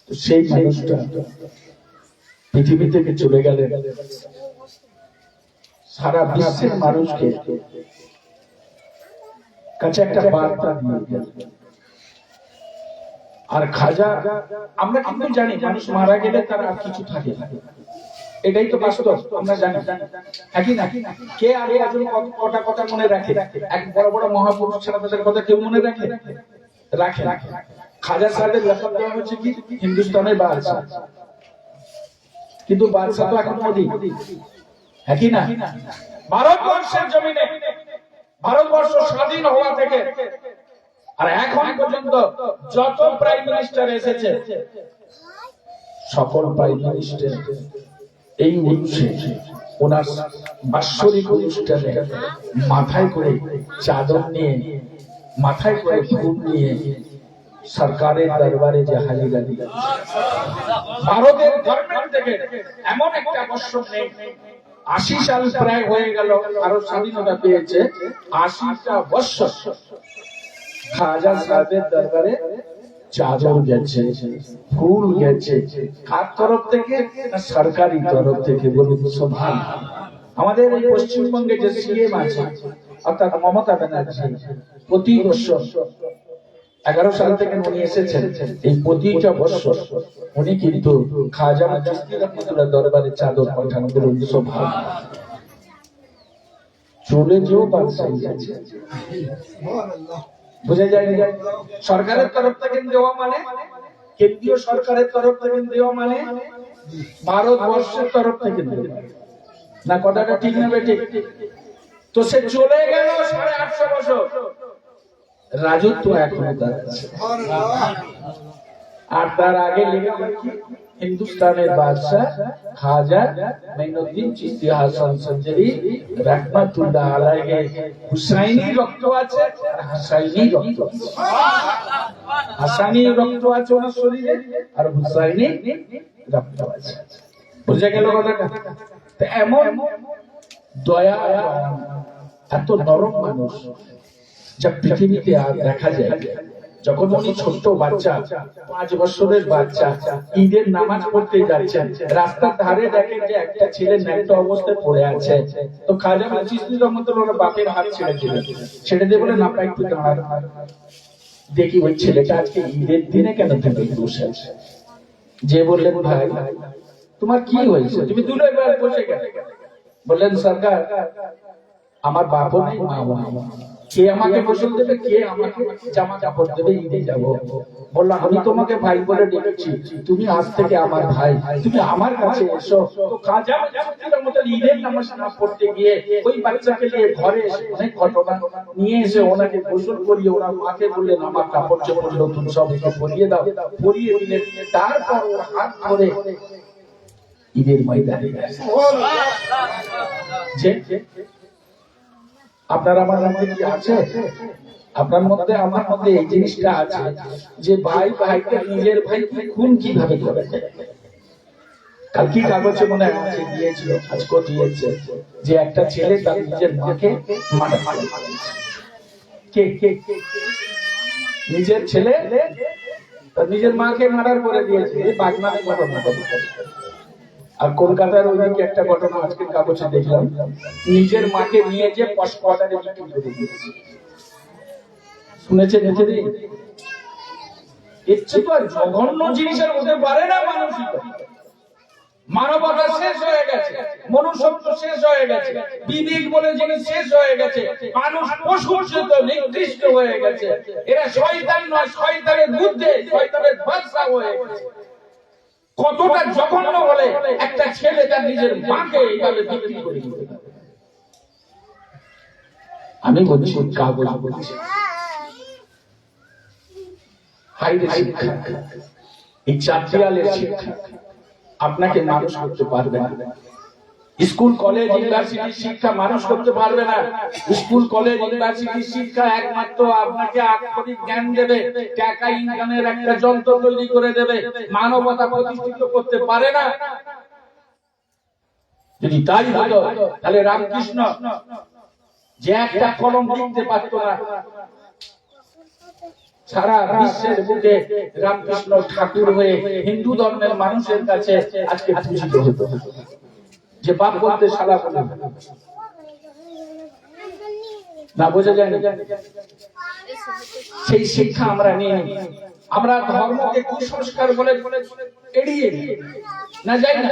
Speaker 3: সেই মানুষটা পৃথিবী থেকে চলে গেলে সারা বিশ্বের মানুষকে কাছে একটা বার্তা দিয়ে গেল। আর খাজা, আমরা কিন্তু জানি মানুষ মারা গেলে তার আর কিছু থাকে না, এটাই তো বাস্তব, আমরা জানি। একই না, কে আগে একজন কটা কথা মনে রাখে? এক বড় বড় মহাপুরুষ ছাড়া তাদের কথা কেউ মনে রাখে? রাখে। খাজা সাহেবের লেখা দেওয়া হচ্ছে কি হিন্দুস্তানের বাদশাহ, কিন্তু বাদশাহ তো এখন মোদি, একই না? ভারতবর্ষের জমিনে, ভারতবর্ষ স্বাধীন হওয়া থেকে আর এখন পর্যন্ত যত প্রাইম মিনিস্টার এসেছে, সকল প্রাইম মিনিস্টার এই উৎসবে ওনার বাৎসরিক অনুষ্ঠানে মাথায় করে চাদর নিয়ে, মাথায় করে ফুল নিয়ে সরকারের দরবারে যে হাজির আলী। ভারতের গভর্নমেন্ট থেকে এমন একটা বছর নেই, 80 সাল প্রায় হয়ে গেল ভারত স্বাধীনতা পেয়েছে, 80টা বছর খাজা সাহেবের দরবারে চাদর গেছে, ফুল গেছে, কার তরফ থেকে? সরকারি তরফ থেকে। বলুন সুবহানাল্লাহ। আমাদের এই পশ্চিমবঙ্গে যে সিএম আছে অর্থাৎ মমতা ব্যানার্জি, প্রতি বছর 11 সাল থেকে উনি এসেছেন, এই প্রতিটা বছর উনি কিন্তু খাজা চিশতি রহমাতুল্লাহ দরবারে চাদর পাঠান। বলুন সুবহানাল্লাহ। চলে যেও বাদশাহী আছে, বুঝে যায় না? সরকারের তরফ থেকে দেওয়া মানে, কেন্দ্রীয় সরকারের তরফ থেকে দেওয়া মানে ভারতবর্ষের তরফ থেকে দেওয়া না। কথাটা ঠিক না বেটি? তো সে চলে গেল 850 বছর, রাজত্ব এখনো তার আছে। আর তার আগে লেগে কি? হিন্দুস্তানের বাদশাহ খাজা মাইনুদ্দিন চিশতি হাসান সঞ্জরি রাহমাতুল্লাহ আলাইহি। হুসাইনি রক্ত আছে, হাসাইনি রক্ত আছে। হাসানি রক্ত আছে ওনার শরীরে, আর হুসাইনি রক্ত আছে। বুঝে গেল কথাটা? তো এমন দয়া, এত নরম মানুষ যা পৃথিবীতে আর দেখা যায়। যখন উনি ছোট্ট বাচ্চা, 5 বছরের বাচ্চা, ঈদের নামাজ পড়তে যাচ্ছেন, রাস্তার ধারে দেখেন যে একটা ছেলে ন্যাংটো অবস্থায় পড়ে আছে। তো খাজা চিশতি রহমাতুল্লাহ বাপের হাত ছেড়ে দিয়ে বলে, না একটু দাঁড়ান, দেখি ওই ছেলেটা আজকে ঈদের দিনে কেন তুমি বসে আছে। যে বললেন, ভাই তোমার কি হয়েছে, তুমি দুটোই বসে গেলে? বললেন, সরকার আমার বাপও নেই, মাও নেই, কে আমাকে গোসল দেবে, কে আমাকে জামা কাপড় দেবে, ঈদে যাবো? বললো, আমি তোমাকে ভাই বলে ডেকেছি, তুমি আজ থেকে আমার ভাই, তুমি আমার কাছে এসো। তো খাজা চিশতি রহমাতুল্লাহ ঈদের নামাজ পড়তে গিয়ে ওই বাচ্চাকে নিয়ে ঘরে এসে অনেক ঘটনা নিয়ে এসে ওনাকে গোসল করিয়ে ওনার মাকে বললেন, আমার কাপড় চোপড় নতুন সব একে পরিয়ে দাও। পরিয়ে দিলেন, তারপর ওর হাত ধরে ঈদের ময়দানে গেছে। আপনার আমার মধ্যে কি আছে? আপনার মধ্যে আমার মধ্যে এই জিনিসটা আছে যে ভাই ভাইকে, নিজের ভাইকে খুন কিভাবে করে। কালকে কাগজে মনে আছে দিয়েছিল, আজকে দিয়েছে, যে একটা ছেলে তার নিজের মাকে মারা কে নিজের ছেলে তার নিজের মাকে মারার করে দিয়েছে। এই বাগনানে ঘটনা। আর কলকাতার ওইদিকে একটা ঘটনা আজকের কাগজে দেখলাম, নিজের মাকে নিয়ে যে পশ কোয়ার্টারে বিক্রি করে দিয়েছে। শুনেছেন? এর চেয়ে তো আর জঘন্য জিনিসের হতে পারে না। মানবতা শেষ হয়ে গেছে, মনুষ্যত্ব শেষ হয়ে গেছে, বিবেক বলে জিনিস শেষ হয়ে গেছে, মানুষ পশুর চেয়ে নিকৃষ্ট হয়ে গেছে। এরা শয়তান নয়, শয়তানের বুদ্ধে, শয়তানের বাদশা হয়ে গেছে। কতটা জঘন্য হলে একটা ছেলে তার নিজের মাকে এইভাবে বিক্রি করে দিতে পারে? আমি বলছি, কাগজ বলছি। হাইরে শিক্ষা, এই চারটিয়ালের শিক্ষা আপনাকে মানুষ করতে পারবে না। স্কুল কলেজ ইউনিভার্সিটির শিক্ষা মানুষ করতে পারবে না। স্কুল কলেজ ইউনিভার্সিটির শিক্ষা একমাত্র আপনাকে আক্ষরিক জ্ঞান দেবে, টাকা ইনকামের একটা যন্ত্র তৈরি করে দেবে, মানবতা প্রতিষ্ঠিত করতে পারে না। যদি তাই হতো তাহলে রামকৃষ্ণ যে একটা কলম লিখতে পারত না, সারা বিশ্বের বুকে রামকৃষ্ণ ঠাকুর হয়ে হিন্দু ধর্মের মানুষের কাছে আজকে পূজিত হতো। যে বাপ বলতে সারা বলে না, বোঝা যায় না। সেই শিক্ষা আমরা নিয়ে আমরা ধর্মকে কুসংস্কার বলে এড়িয়ে না যাই না।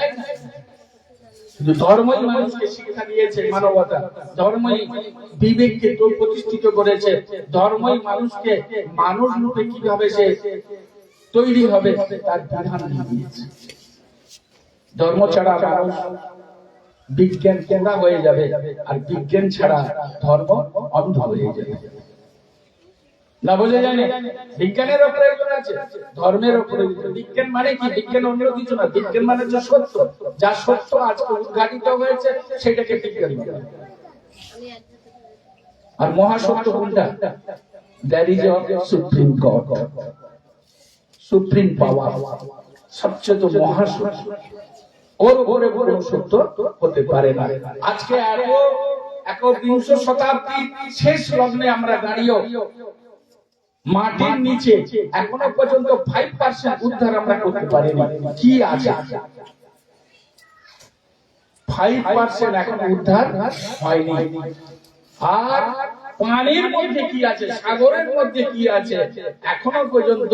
Speaker 3: কিন্তু ধর্মই মানুষকে শিক্ষা দিয়েছে মানবতা, ধর্মই বিবেককে প্রতিষ্ঠিত করেছে, ধর্মই মানুষকে মানুষ রূপে কিভাবে সে তৈরি হবে তার বিধান দিয়েছে। ধর্ম ছাড়া মানুষ বিজ্ঞান কেনা হয়ে যাবে, আর বিজ্ঞান ছাড়া ধর্ম অন্ধ হয়ে যাবে। না বোঝা যায় না? বিজ্ঞানের উপরে আছে, ধর্মের উপরে। বিজ্ঞান মানে কি? বিজ্ঞান অন্য কিছু না, বিজ্ঞান মানে যে সত্য, যা সত্য আজকে উদ্ঘাটিত হয়েছে সেটাকে বিজ্ঞান বলে। আর মহাসত্য কোনটা? That is supreme god, supreme পাওয়ার, সবচেয়ে তো মহাসত্য। ওর উপরে বড় সত্য হতে পারে না। আজকে একবিংশ শতাব্দীর শেষ লগ্নে আমরা দাঁড়িয়েও মাটির নিচে এখনো পর্যন্ত 5% উদ্ধার আমরা করতে পারিনি। কি আছে? 5% এখন উদ্ধার হয়নি। আর পানির মধ্যে কি আছে, সাগরের মধ্যে কি আছে, এখনো পর্যন্ত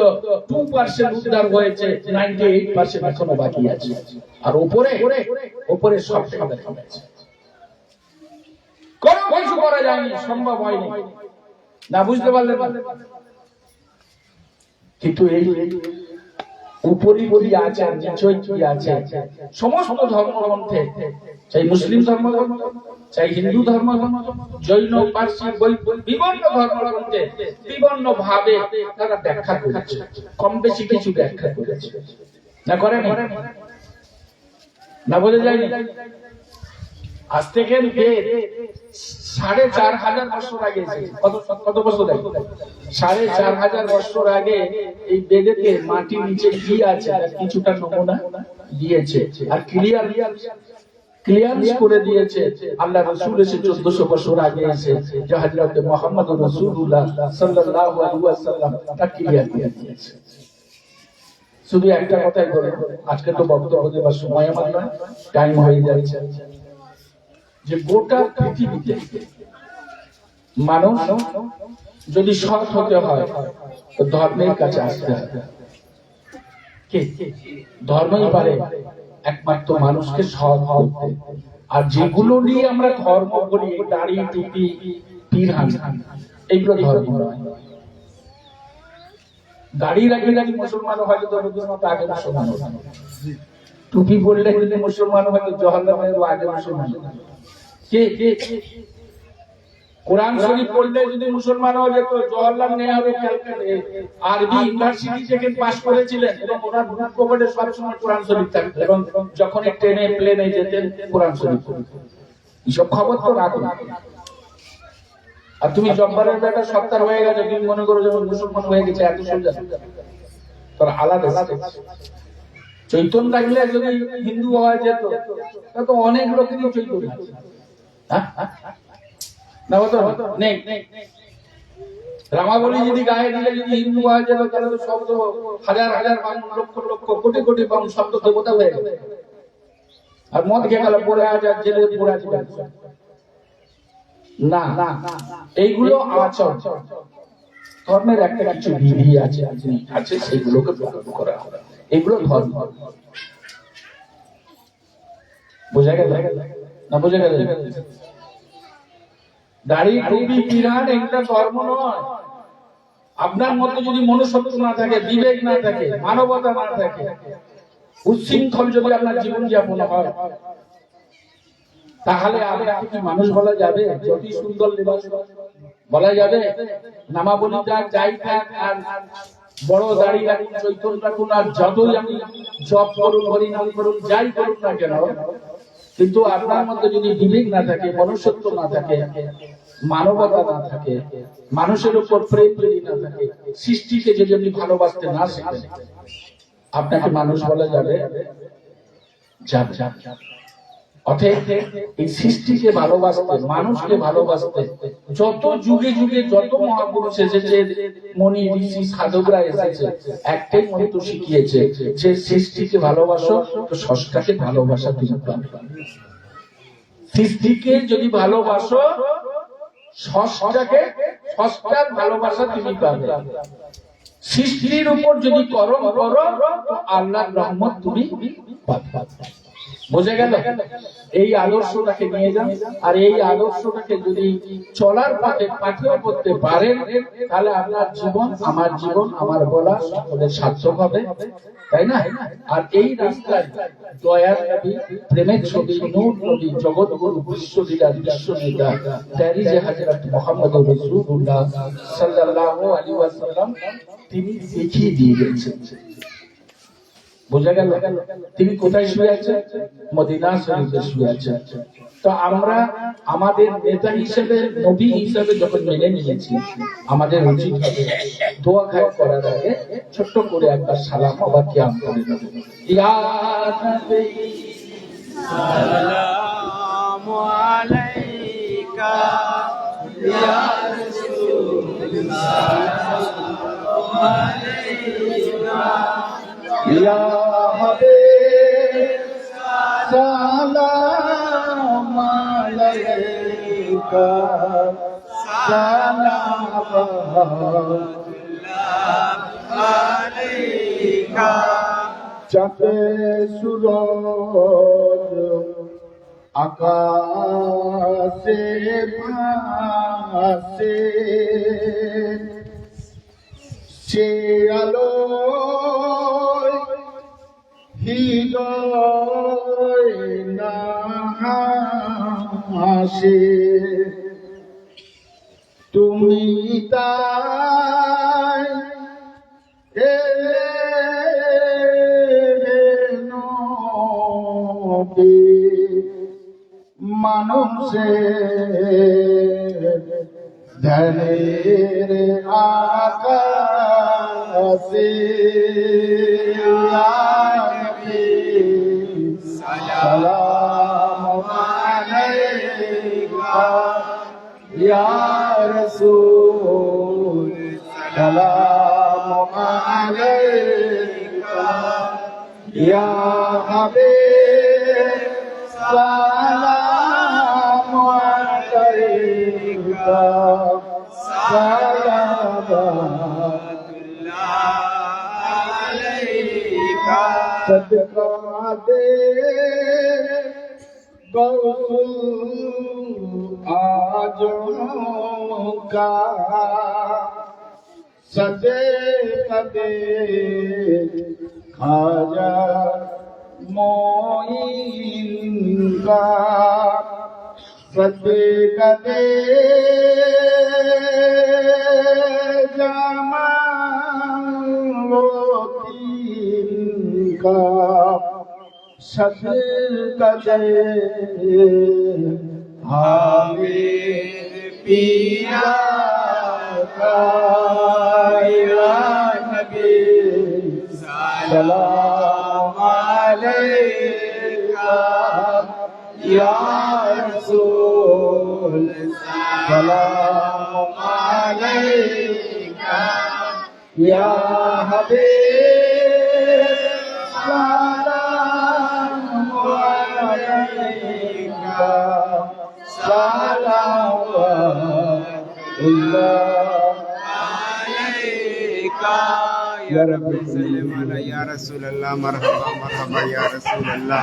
Speaker 3: 2% উদ্ধার হয়েছে, 98% এখনো বাকি আছে। আর উপরে সব দেখা গেছে, কোনো কিছু করা যায়নি, সম্ভব হয়নি। না বুঝতে পারলে? কিন্তু এই উপরি বলি আছে, নিচয় কি আছে, সমস্ত ধর্মগ্রন্থে, চাই মুসলিম ধর্মগ্রন্থ, চাই হিন্দু ধর্মগ্রন্থ, জৈন, পার্সি, বিভিন্ন ধর্মগ্রন্থে বিভিন্ন ভাবে তারা ব্যাখ্যা করেছে, কম বেশি কিছু ব্যাখ্যা করেছে। না করে না, বোঝা যায়নি? আজ থেকে 4500 বছর আগে, কত বছর আগে? 4500 বছর আগে এই বেদেতে মাটির নিচে কি আছে কিছুটা নমুনা দিয়েছে, আর ক্লিয়ার করে দিয়েছে। আল্লাহ রাসূল এসে 1400 বছর আগে এসে যে হযরত মুহাম্মদ রাসূলুল্লাহ সাল্লাল্লাহু আলাইহি ওয়াসাল্লাম তা ক্লিয়ার করে দিয়েছে। শুধু একটা কথাই বলে, আজকে তো বক্তব্য দেওয়ার সময় আমার নয়, টাইম হয়ে যাচ্ছে, যে গোটা পৃথিবীতে মানুষ যদি সৎ হতে হয় তো ধর্মের কাছে আসতে হবে। ধর্মই পারে একমাত্র মানুষকে সৎ করতে। আর যেগুলো নিয়ে আমরা ধর্ম বলি, দাড়ি, টুপি, পিরহান, এগুলো ধর্ম নয়। দাড়ি রাখি মুসলমান হয়তো আগে মুসলমান, টুপি পড়লে যদি মুসলমান হয়তো জহন্নামের আগে মুসলমান। কোরআন শরীফ পড়লে যদি মুসলমান হয়ে যেত, জওহরলাল নেহরু আরবি ইউনিভার্সিটি থেকে পাস করেছিলেন এবং ওনার বুক পকেটে সবসময় কোরআন শরীফ থাকতো, এবং যখন ট্রেনে প্লেনে যেতেন কোরআন শরীফ। এইসব খবর তো রাখুন। আর তুমি জব্বারের বেটা সত্তার হয়ে গেছে, তুমি মনে করো যখন মুসলমান হয়ে গেছে, এত সোজা? তোর আলাদা। চৈতন্য থাকলে যদি হিন্দু হওয়া যেত, তো অনেক লোকেরই চৈতন্য আছে। না হতো নেই। রামাবলী যদি গায়ে দিলে যদি হিন্দু হওয়া যেত, তাহলে তো শব্দ হাজার হাজার মানুষ, লক্ষ লক্ষ, কোটি কোটি মানুষ শব্দ দেবতা হয়ে গেল। আর মদ খেয়ে গেল, পড়ে হাজার জেলে পড়ে আছে। না, এইগুলো আচরণ, ধর্মের একটা কিছু বিধি আছে, সেগুলোকে পালন করা, এগুলো ধর্ম। বোঝা গেল না? বোঝা গেল? দাড়ি, টুপি, পিরহান এগুলো ধর্ম নয়। আপনার মধ্যে যদি মনুষ্যত্ব না থাকে, বিবেক না থাকে, মানবতা না থাকে, উচ্ছৃঙ্খল যদি আপনার জীবন যাপন হয়, তাহলে আপনাকে কি মানুষ বলা যাবে? যতই সুন্দর লিবাস বলা যাবে, নামাবলী যাই থাক, আর বড় দাড়ি রাখুন, চৈতন্য রাখুন, আর যতই আমি জপ করুন, হরিনাম করুন, যাই করুন না কেন, কিন্তু আপনার মধ্যে যদি বিবেক না থাকে, মনুষ্যত্ব না থাকে, মানবতা না থাকে, মানুষের উপর প্রেম যদি না থাকে, সৃষ্টিকে যদি আপনি ভালোবাসতে না শেখেন, আপনাকে মানুষ বলা যাবে অতএব এই সৃষ্টিকে ভালোবাসতে, মানুষকে ভালোবাসতে যত যুগে যুগে যত মহাপুরুষ এসেছে, মনি ঋষি সাধকরা এসেছে, একটাই মন্ত্র শিখিয়েছে যে সৃষ্টিকে ভালোবাসো তো স্রষ্টাকে ভালোবাসা তুমি পাবে। সৃষ্টিকে যদি ভালোবাসো, স্রষ্টার ভালোবাসা তুমি পাবে। সৃষ্টির উপর যদি করম করো তো আল্লাহর রহমত তুমি পাবে। বুঝে গেল? এই আদর্শটাকে নিয়ে যান, আর এই আদর্শটাকে যদি চলার পথে পাথেয় করতে পারেন, তাহলে আপনার জীবন, আমার জীবন, আমার বলা সকলের সার্থক হবে, তাই না? আর এই রাস্তায় দয়ার নবী, প্রেমের ছবি, নূর নবী, জগৎগুরু, বিশ্বলীলা, বিশ্বনেতা তারিজে হযরত মুহাম্মদুর রাসূলুল্লাহ সাল্লাল্লাহু আলাইহি ওয়াসাল্লাম তিনি দেখিয়ে দিয়ে গেছেন। বোঝা গেল? তিনি কোথায় শুয়ে আছেন? মদিনা শরীফে শুয়ে আছেন। তো আমরা আমাদের নেতা হিসেবে, নবী হিসেবে যখন মেনে নিয়েছি, আমাদের উচিত হবে দোয়া খায় করার আগে ছোট্ট করে একবার সালাম আবার কিয়াম করে দেব। ইয়া নবী
Speaker 2: সালামু আলাইকা ইয়া রাসূল সালামু আলাইকা
Speaker 3: ইয়া হাবিব সালাম আলাইকা সালাম
Speaker 2: আলাইকা
Speaker 3: চাঁদে সূরজ আকাশে ভাসে, সে আলো হৃদয় না হাসে, তুমি তাই নবী মানুষের ধ্যানের আকাশে, সালাম আলাইকা ইয়া রাসূল সালাম আলাইকা ইয়া হাবিব সালাম আলাইকা সালাম
Speaker 2: আলাইকা
Speaker 3: सदका दे गौसुल आजम का, सदे कदे खाजा मोइन का, सदे कदे का सदक़े हामिद पिया का या नबी सलाम अलैका या रसूल सलाम अलैका या हबीब सलाम अलैका सलावतुल्लाह
Speaker 2: अलैका या रब्बी सल्लि अला या रसूल अल्लाह मरहबा मरहबा या रसूल अल्लाह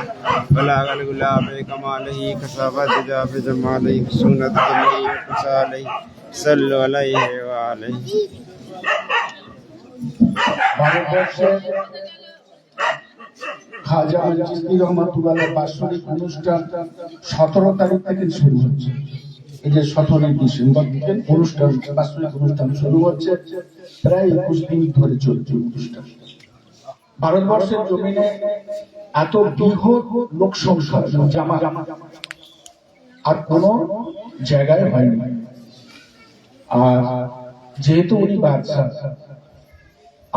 Speaker 2: बलागल गुलाब कमालही कसाबत जाब जमालही सुन्नत जमी कुसालही सल्लु अलैहि व आलिहि।
Speaker 3: ভারতবর্ষে খাজা চিশতি রহমাতুল্লাহ বাৎসরিক অনুষ্ঠান 17 তারিখ থেকে শুরু হচ্ছে। এই যে 17 ডিসেম্বর থেকে অনুষ্ঠান, বাৎসরিক অনুষ্ঠান শুরু হচ্ছে, প্রায় 21 দিন ধরে চলছে অনুষ্ঠান। ভারতবর্ষের জমিনে এত বৃহৎ লোক সংখ্যা জামা আর কোন জায়গায় হয়নি। আর যেহেতু উনি বাদশা,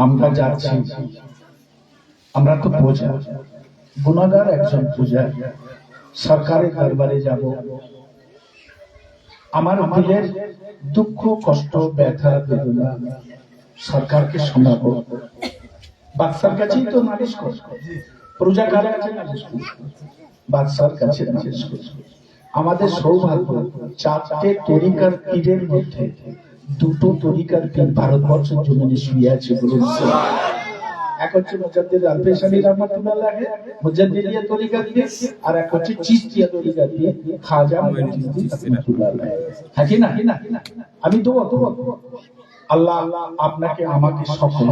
Speaker 3: আমরা যাচ্ছি, আমরা তো প্রজা, গুণাগার একজন প্রজা, সরকারের দরবারে যাব, আমার দিলের দুঃখ কষ্ট ব্যথা বেদনা সরকারকে শোনাবো। বাদশার কাছেই তো নালিশ করবো, প্রজা কার কাছে নালিশ করবো? বাদশার কাছে নালিশ করবো। আমাদের সৌভাগ্য, 4টে তরিকার পীরের মধ্যে 2টো তরিকার পীর ভারতবর্ষের জমিনে শুয়ে আছে। বলুন, এক হচ্ছে মুজাদ্দিদ আল-পেশানি রাহমাতুল্লাহ মুজাদ্দিদিয়া তরিকার পীর, আর এক হচ্ছে চিশতিয়া তরিকার পীর খাজা মুঈনুদ্দিন রাহমাতুল্লাহ। হ্যাঁ কি না? আমি দোয়া আল্লাহ আপনাকে আমাকে সকল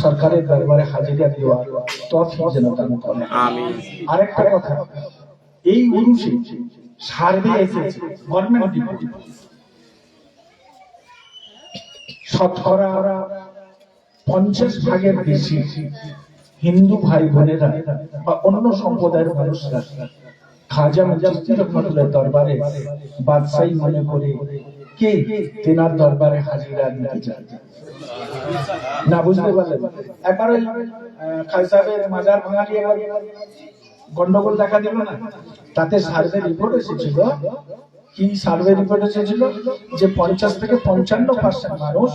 Speaker 3: সরকারের দরবারে হাজিরা দেওয়া তৌফিক যেন দান করেন। আমিন। আরেকটা কথা, এই উরুষে সার্ভে এসেছে, গভর্নমেন্ট রিপোর্ট, শতকরা 50 ভাগের বেশি হিন্দু ভাই বোনেরা বা অন্য সম্প্রদায়ের মানুষরা খাজা মুঈনুদ্দিন রাহমাতুল্লাহ দরবারে বাদশাহী মনে করে কে তেনার দরবারে হাজিরা দিতে যায় না। বুঝতে পারলেন? একবার ওই খাজা সাহেবের মাজার ভাঙালি একবার গন্ডগোল দেখা দিল না, তাতে সার্ভে রিপোর্ট এসেছিল। কি সার্ভে রিপোর্ট এসেছিল? যে 50 থেকে 55% মানুষ,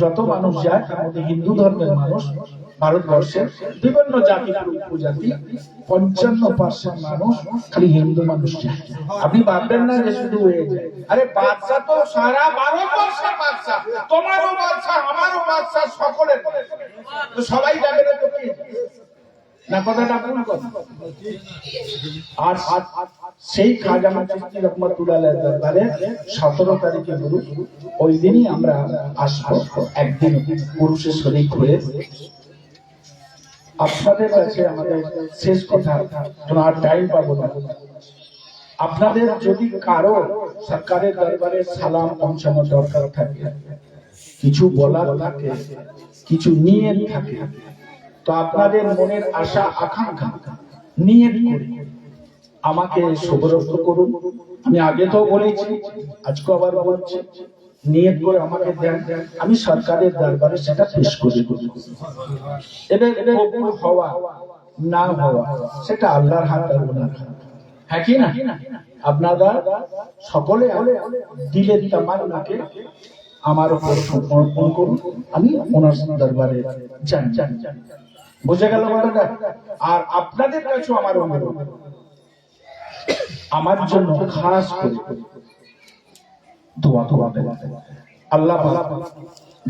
Speaker 3: যত মানুষ যায় তার মধ্যে হিন্দু ধর্মের মানুষ, ভারতবর্ষের বিভিন্ন জাতি উপজাতি 55% মানুষ খালি হিন্দু মানুষ যায়। আপনি ভাববেন না যে শুধু হয়ে যায়, আরে বাদশা তো সারা ভারতবর্ষের বাদশা, তোমারও বাদশা, আমারও বাদশা, সকলের, তো সবাই যাবে না। কথাটা ভুল কথা। আর সেই খাজা মুঈনুদ্দিন রাহমাতুল্লাহ দরবারে 17 তারিখে গুরু, ওই দিনই আমরা আসবো, একদিন পুরুষের শরীর হয়ে। আপনাদের কাছে আমাদের শেষ কথা, আর টাইম পাবো না, আপনাদের যদি কারো সরকারের দরবারে সালাম পৌঁছানো দরকার থাকে, কিছু বলার থাকে, কিছু নিয়ত থাকে, তো আপনাদের মনের আশা আকাঙ্ক্ষা নিয়ত করে আমাকে সুবরত করুন। আমি আগে তো বলেছি, আজকে আবার বলছি, নিয়ত করে আমাকে দেন, আমি সরকারের দরবারে সেটা পেশ করে দেব। এবার কবুল হওয়া না হওয়া সেটা আল্লাহর হাত আর ওনার হাত। হ্যাঁ কি না? আপনারা সকলে দিলের তামান্নাকে আমার উপর সমর্পণ করুন, আমি ওনার দরবারে যান। বুঝে গেল কথাটা? আর আপনাদের কাছে আমার অনুরোধ, আমার জন্য খাস করে দোয়া করবেন, আল্লাহ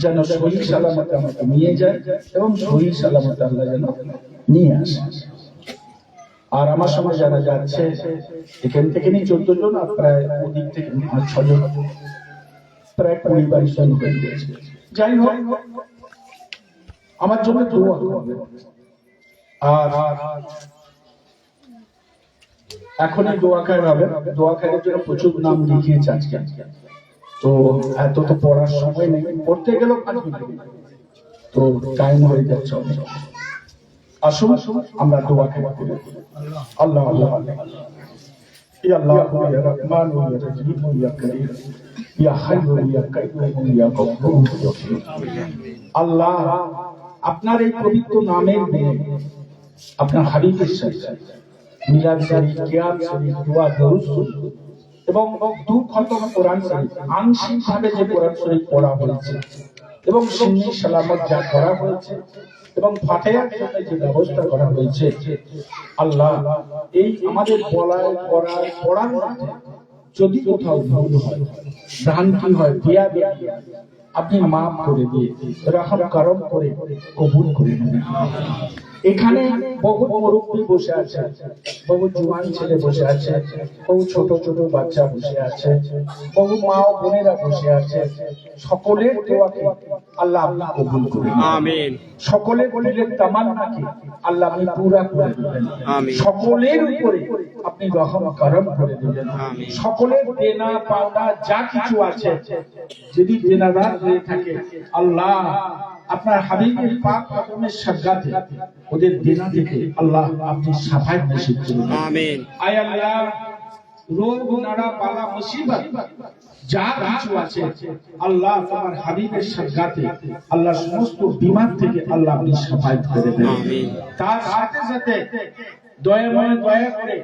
Speaker 3: যেন সহি সালামতে আমাকে নিয়ে যায় এবং সহি সালামতে আল্লাহ যেন নিয়ে আসে। আর আমার সঙ্গে যারা যাচ্ছে, এখান থেকে নিয়ে 14 জন, আর প্রায় ওদিক থেকে 5-6 জন, প্রায় 20-22 জন হয়ে গেছে। যাই হোক, আমার জন্য দোয়া করবেন। আর এখনই দোয়া খায়ের হবে, দোয়া খায়ের জন্য প্রচুর নাম লিখিয়েছে আজকে, তো এত তো পড়ার সময় নেই, পড়তে গেলেও 5 মিনিট, তো টাইম হয়ে যাচ্ছে। আসুন আমরা দোয়া খায় করি। আল্লাহ আল্লাহ ইয়া আল্লাহ ইয়া রহমান ইয়া রহিম ইয়া করিম ইয়া হাইয়্যু ইয়া কাইয়্যুম ইয়া গফুর ইয়া রহিম। আল্লাহ, আপনার এই পবিত্র নামের নিয়ে আপনার হাবিবের সাথে মিলাদ শরীফ, কিয়াম শরীফ, দোয়া দরুদ শরীফ এবং 2 খতম কোরআন শরীফ, আংশিকভাবে যে কোরআন শরীফ পড়া হয়েছে এবং সুন্নি সালামত যা করা হয়েছে এবং ফাতিহার সাথে যে ব্যবস্থা করা হয়েছে, আল্লাহ এই আমাদের পড়ার মধ্যে যদি কোথাও ভুল হয়, ভ্রান্তি হয়, বেয়াদবি, আপনি মাফ করে দিয়ে রহম করম করে কবুল করে নেবেন। এখানে বহু মুরব্বী বসে আছে, বহু জোয়ান ছেলে বসে আছে, বহু ছোট ছোট বাচ্চা বসে আছে, বহু মা ও বোনেরা বসে আছে। সকলের দোয়াকে আল্লাহ আপনি কবুল করুন,
Speaker 2: আমিন।
Speaker 3: সকলের দিলের তামান্নাকে আল্লাহ আপনি পুরা করে দেবেন,
Speaker 2: আমিন।
Speaker 3: সকলের উপরে আপনি রহম করম করে দেবেন।
Speaker 2: আমিন।
Speaker 3: সকলের দেনা পাওনা যা কিছু আছে, যদি দেনাদার হয়ে থাকে আল্লাহ আপনার হাবিবের পাক কদমের সাজ্জাতে ওদের দেনা থেকে আল্লাহ আপনি সাফাই নসিব করুন।
Speaker 2: আমিন।
Speaker 3: আয় আল্লাহ, রোগ নাড়া বালা মুসিবত যা কিছু আছে আল্লাহ তোমার হাবিবের সাজ্জাতে আল্লাহ সমস্ত বিমার থেকে আল্লাহ আপনি সাফাই করে দেন।
Speaker 2: আমিন।
Speaker 3: তার সাথে সাথে দয়া করে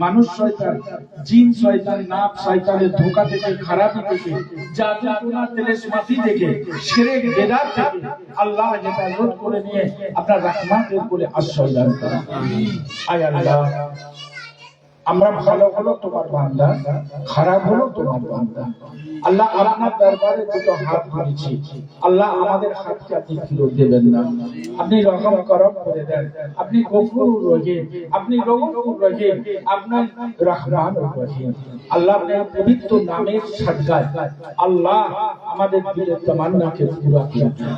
Speaker 3: মানুষ শয়তান, জিন শয়তান, নাপ শয়তানের ধোঁকা থেকে, খারাপি থেকে, জাদু টুনা তেলেসমাতি থেকে, শিরক বেদাত থেকে আল্লাহ হেফাজত করে নিয়ে আপনার রহমতের কোলে আশ্রয় দান করুন। আয় আল্লাহ, আমরা ভালো হলো তোমার বান্দা, খারাপ হলো তোমার বান্দা। আল্লাহ আপনার দরবারে দুটো হাত ধরেছি, আল্লাহ আমাদের হাতকে আপনি ফিরত দেবেন না, আপনি রহম করম করে দেন, আপনি গফুর রহিম, আপনি রউফুর রহিম, আপনার রহমান রহিম। আল্লাহ আপনার পবিত্র নামের সাদগায় আল্লাহ আমাদের দিলের তামান্নাকে পুরা করে দেন।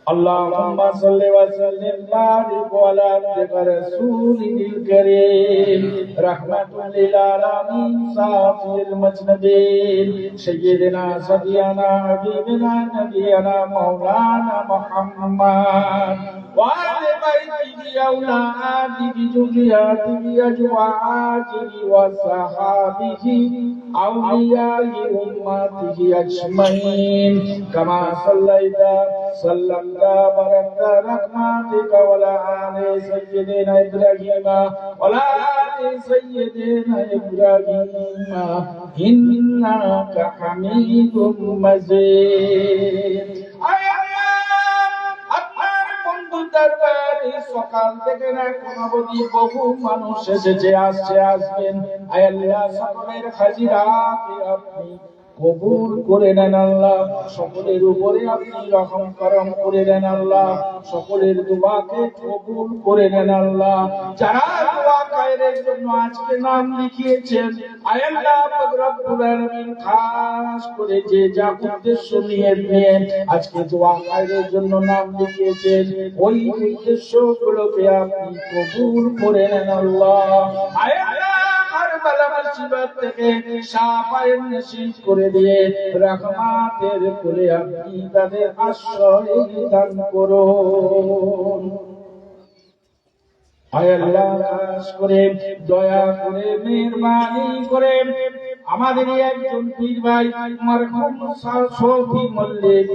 Speaker 3: اللهم صل وسلم وبارك على عبدك رسولك الكريم رحمة للعالمين صافي المجنبين سيدنا سيدنا حبيبنا نبينا مولانا محمد وعلى بيته أولاده ذرياته أزواجه وصحابه أولياء أمته أجمعين كما صليت سلمت باركت رحمتك ولا آل سيدنا إبراهيم ولا آل سيدنا إبراهيم إنك حميد مجيد। সকাল থেকে না কোনো অবধি বহু মানুষ এসেছে, আসছে, আসবেন। আয় আল্লাহ, সকলের হাজিরাকে আপনি কবুল করে নেন আল্লাহ, সকলের উপরে আপনি রহম করম করে নেন আল্লাহ, সকলের দোয়াকে কবুল করে নেন আল্লাহ। যারা দোয়া খায়রের জন্য আজকে নাম লিখিয়েছেন আয় আল্লাহ পাক রব্বুল আলামিন, খাস করে যে যা উদ্দেশ্য নিয়ে আজকে দোয়া খায়রের জন্য নাম লিখিয়েছেন ওই উদ্দেশ্যগুলোকে আপনি কবুল করে নেন আল্লাহ। আয় আল্লাহ, কারবালা মুসিবত থেকে সাফায়ে নসিব করে দিয়ে রহমতের কোলে আপনি তাদের আশ্রয় দান করুন। আয় আল্লাহ, খাস করে দয়া করে মেহেরবানি করে আমাদের একজন পীর ভাই মরহুম শফি মল্লিক,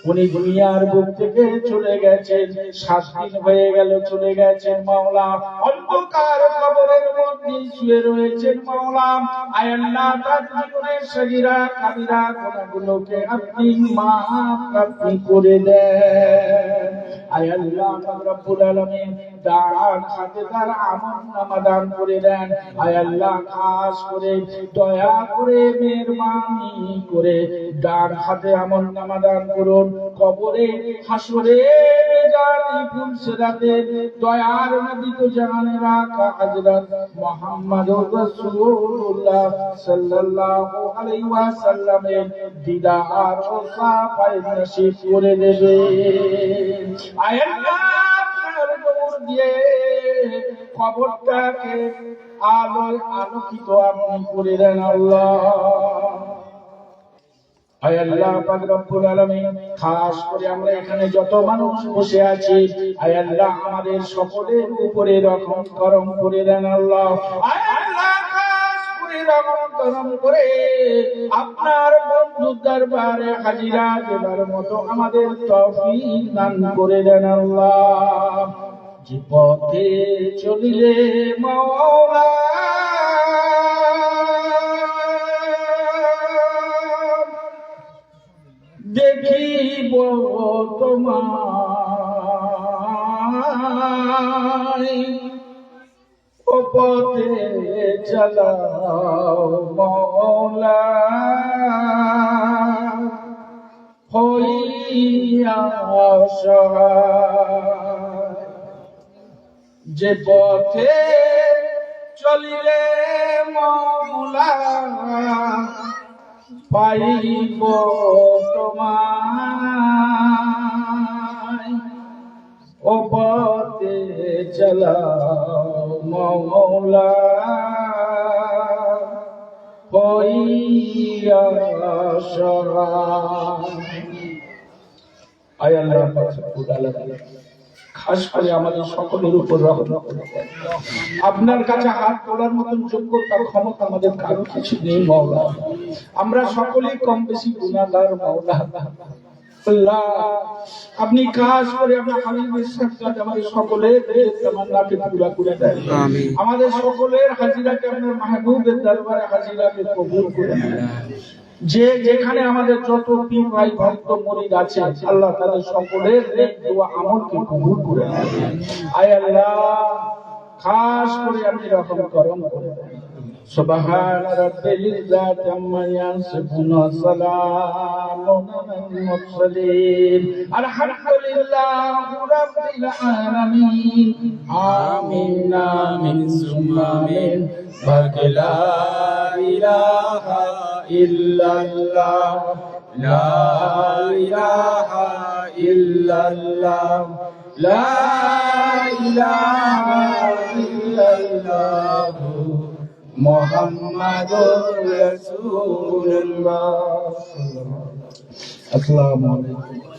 Speaker 3: উনি দুনিয়ার বুক থেকে চলে গেছেন, 7 দিন হয়ে গেল চলে গেছেন মাওলা। অন্ধকার কবরের মধ্যে শুয়ে রয়েছেন মাওলা। আয় আল্লাহ, তার জীবনের সগীরা কাবিরা গুনাহগুলোকে আপনি মাফ আপনি করে দেন। আয় আল্লাহ পাক রব্বুল আলামিন, দান হাতে তার আমলনামা দান করে দেন। আয় আল্লাহ, খাস করে দয়া করে মেহেরবানি করে ডান হাতে আমলনামা দান করুন। কবরে হাসরে জানি ফুলসেরাতে দয়ার নবী তো জাহানের আকা হযরত মুহাম্মদুর রাসূলুল্লাহ সাল্লাল্লাহু আলাইহি ওয়াসাল্লামের দিদার ও সাফায়ে নসিব করে দেবে। আয় আল্লাহ, আপনার নূর দিয়ে কবরটাকে আলোয় আলোকিত আপনি করে দেন আল্লাহ। আয় আল্লাহ পাক রব্বুল আলামিন, খাস করে আমরা এখানে যত মানুষ বসে আছি আয় আল্লাহ আমাদের সকলের উপরে রহম করম করে দেন আল্লাহ। আয় আল্লাহ, খাস করে রহম করম করে আপনার বন্ধুর দরবারে হাজিরা দেবার মতো আমাদের তৌফিক দান করে দেন আল্লাহ। যে পথে চলিলে মাওলা দেখিব তোমায়, ও পথে চালাও মাওলা হইয়া সহায়। যে পথে চলিলে মৌলা পাইব তোমায়, ও পথে চালাও মৌলা হইয়া সহায়। আয় আল্লাহ রব্বুল আলামিন, খাস করে আমাদের সকলের উপর রহমত করুন। আপনার কাছে হাত তোলার মতন যোগ্যতা ক্ষমতা আমাদের কারো কিছু নেই মাওলা। আমরা সকলেই কম বেশি গুনাহগার মাওলা। আল্লাহ, আপনি খাস করে আপনার হাবিবের সাক্ষাৎ আমাদের সকলের তামান্নাকে পুরা করে দেন।
Speaker 2: আমিন।
Speaker 3: আমাদের সকলের হাজিরাকে আপনার মাহবুবের দরবারে হাজিরাকে কবুল করে নেন। যে যেখানে আমাদের যত পীর ভাই ভক্ত মুরিদ আছে, আল্লাহ তাদের সকলের নেক দোয়া আমলকে কবুল করে নেন। আয় আল্লাহ, খাস করে আপনি রহম করম করে দেন। সুবহান রাব্বিল ইজ্জাতি আম্মা ইয়াসিফুন ওয়া সালামুন আলাল মুরসালিন আলহামদুলিল্লাহি রাব্বিল আলামিন। আমিন আমিন সুম্মা আমিন। বারকা লা ইলাহা ইল্লাল্লাহ, লা ইলাহা ইল্লাল্লাহ, লা ইলাহা ইল্লাল্লাহ মুহাম্মাদুর রাসূলুল্লাহ। আসসালামু আলাইকুম।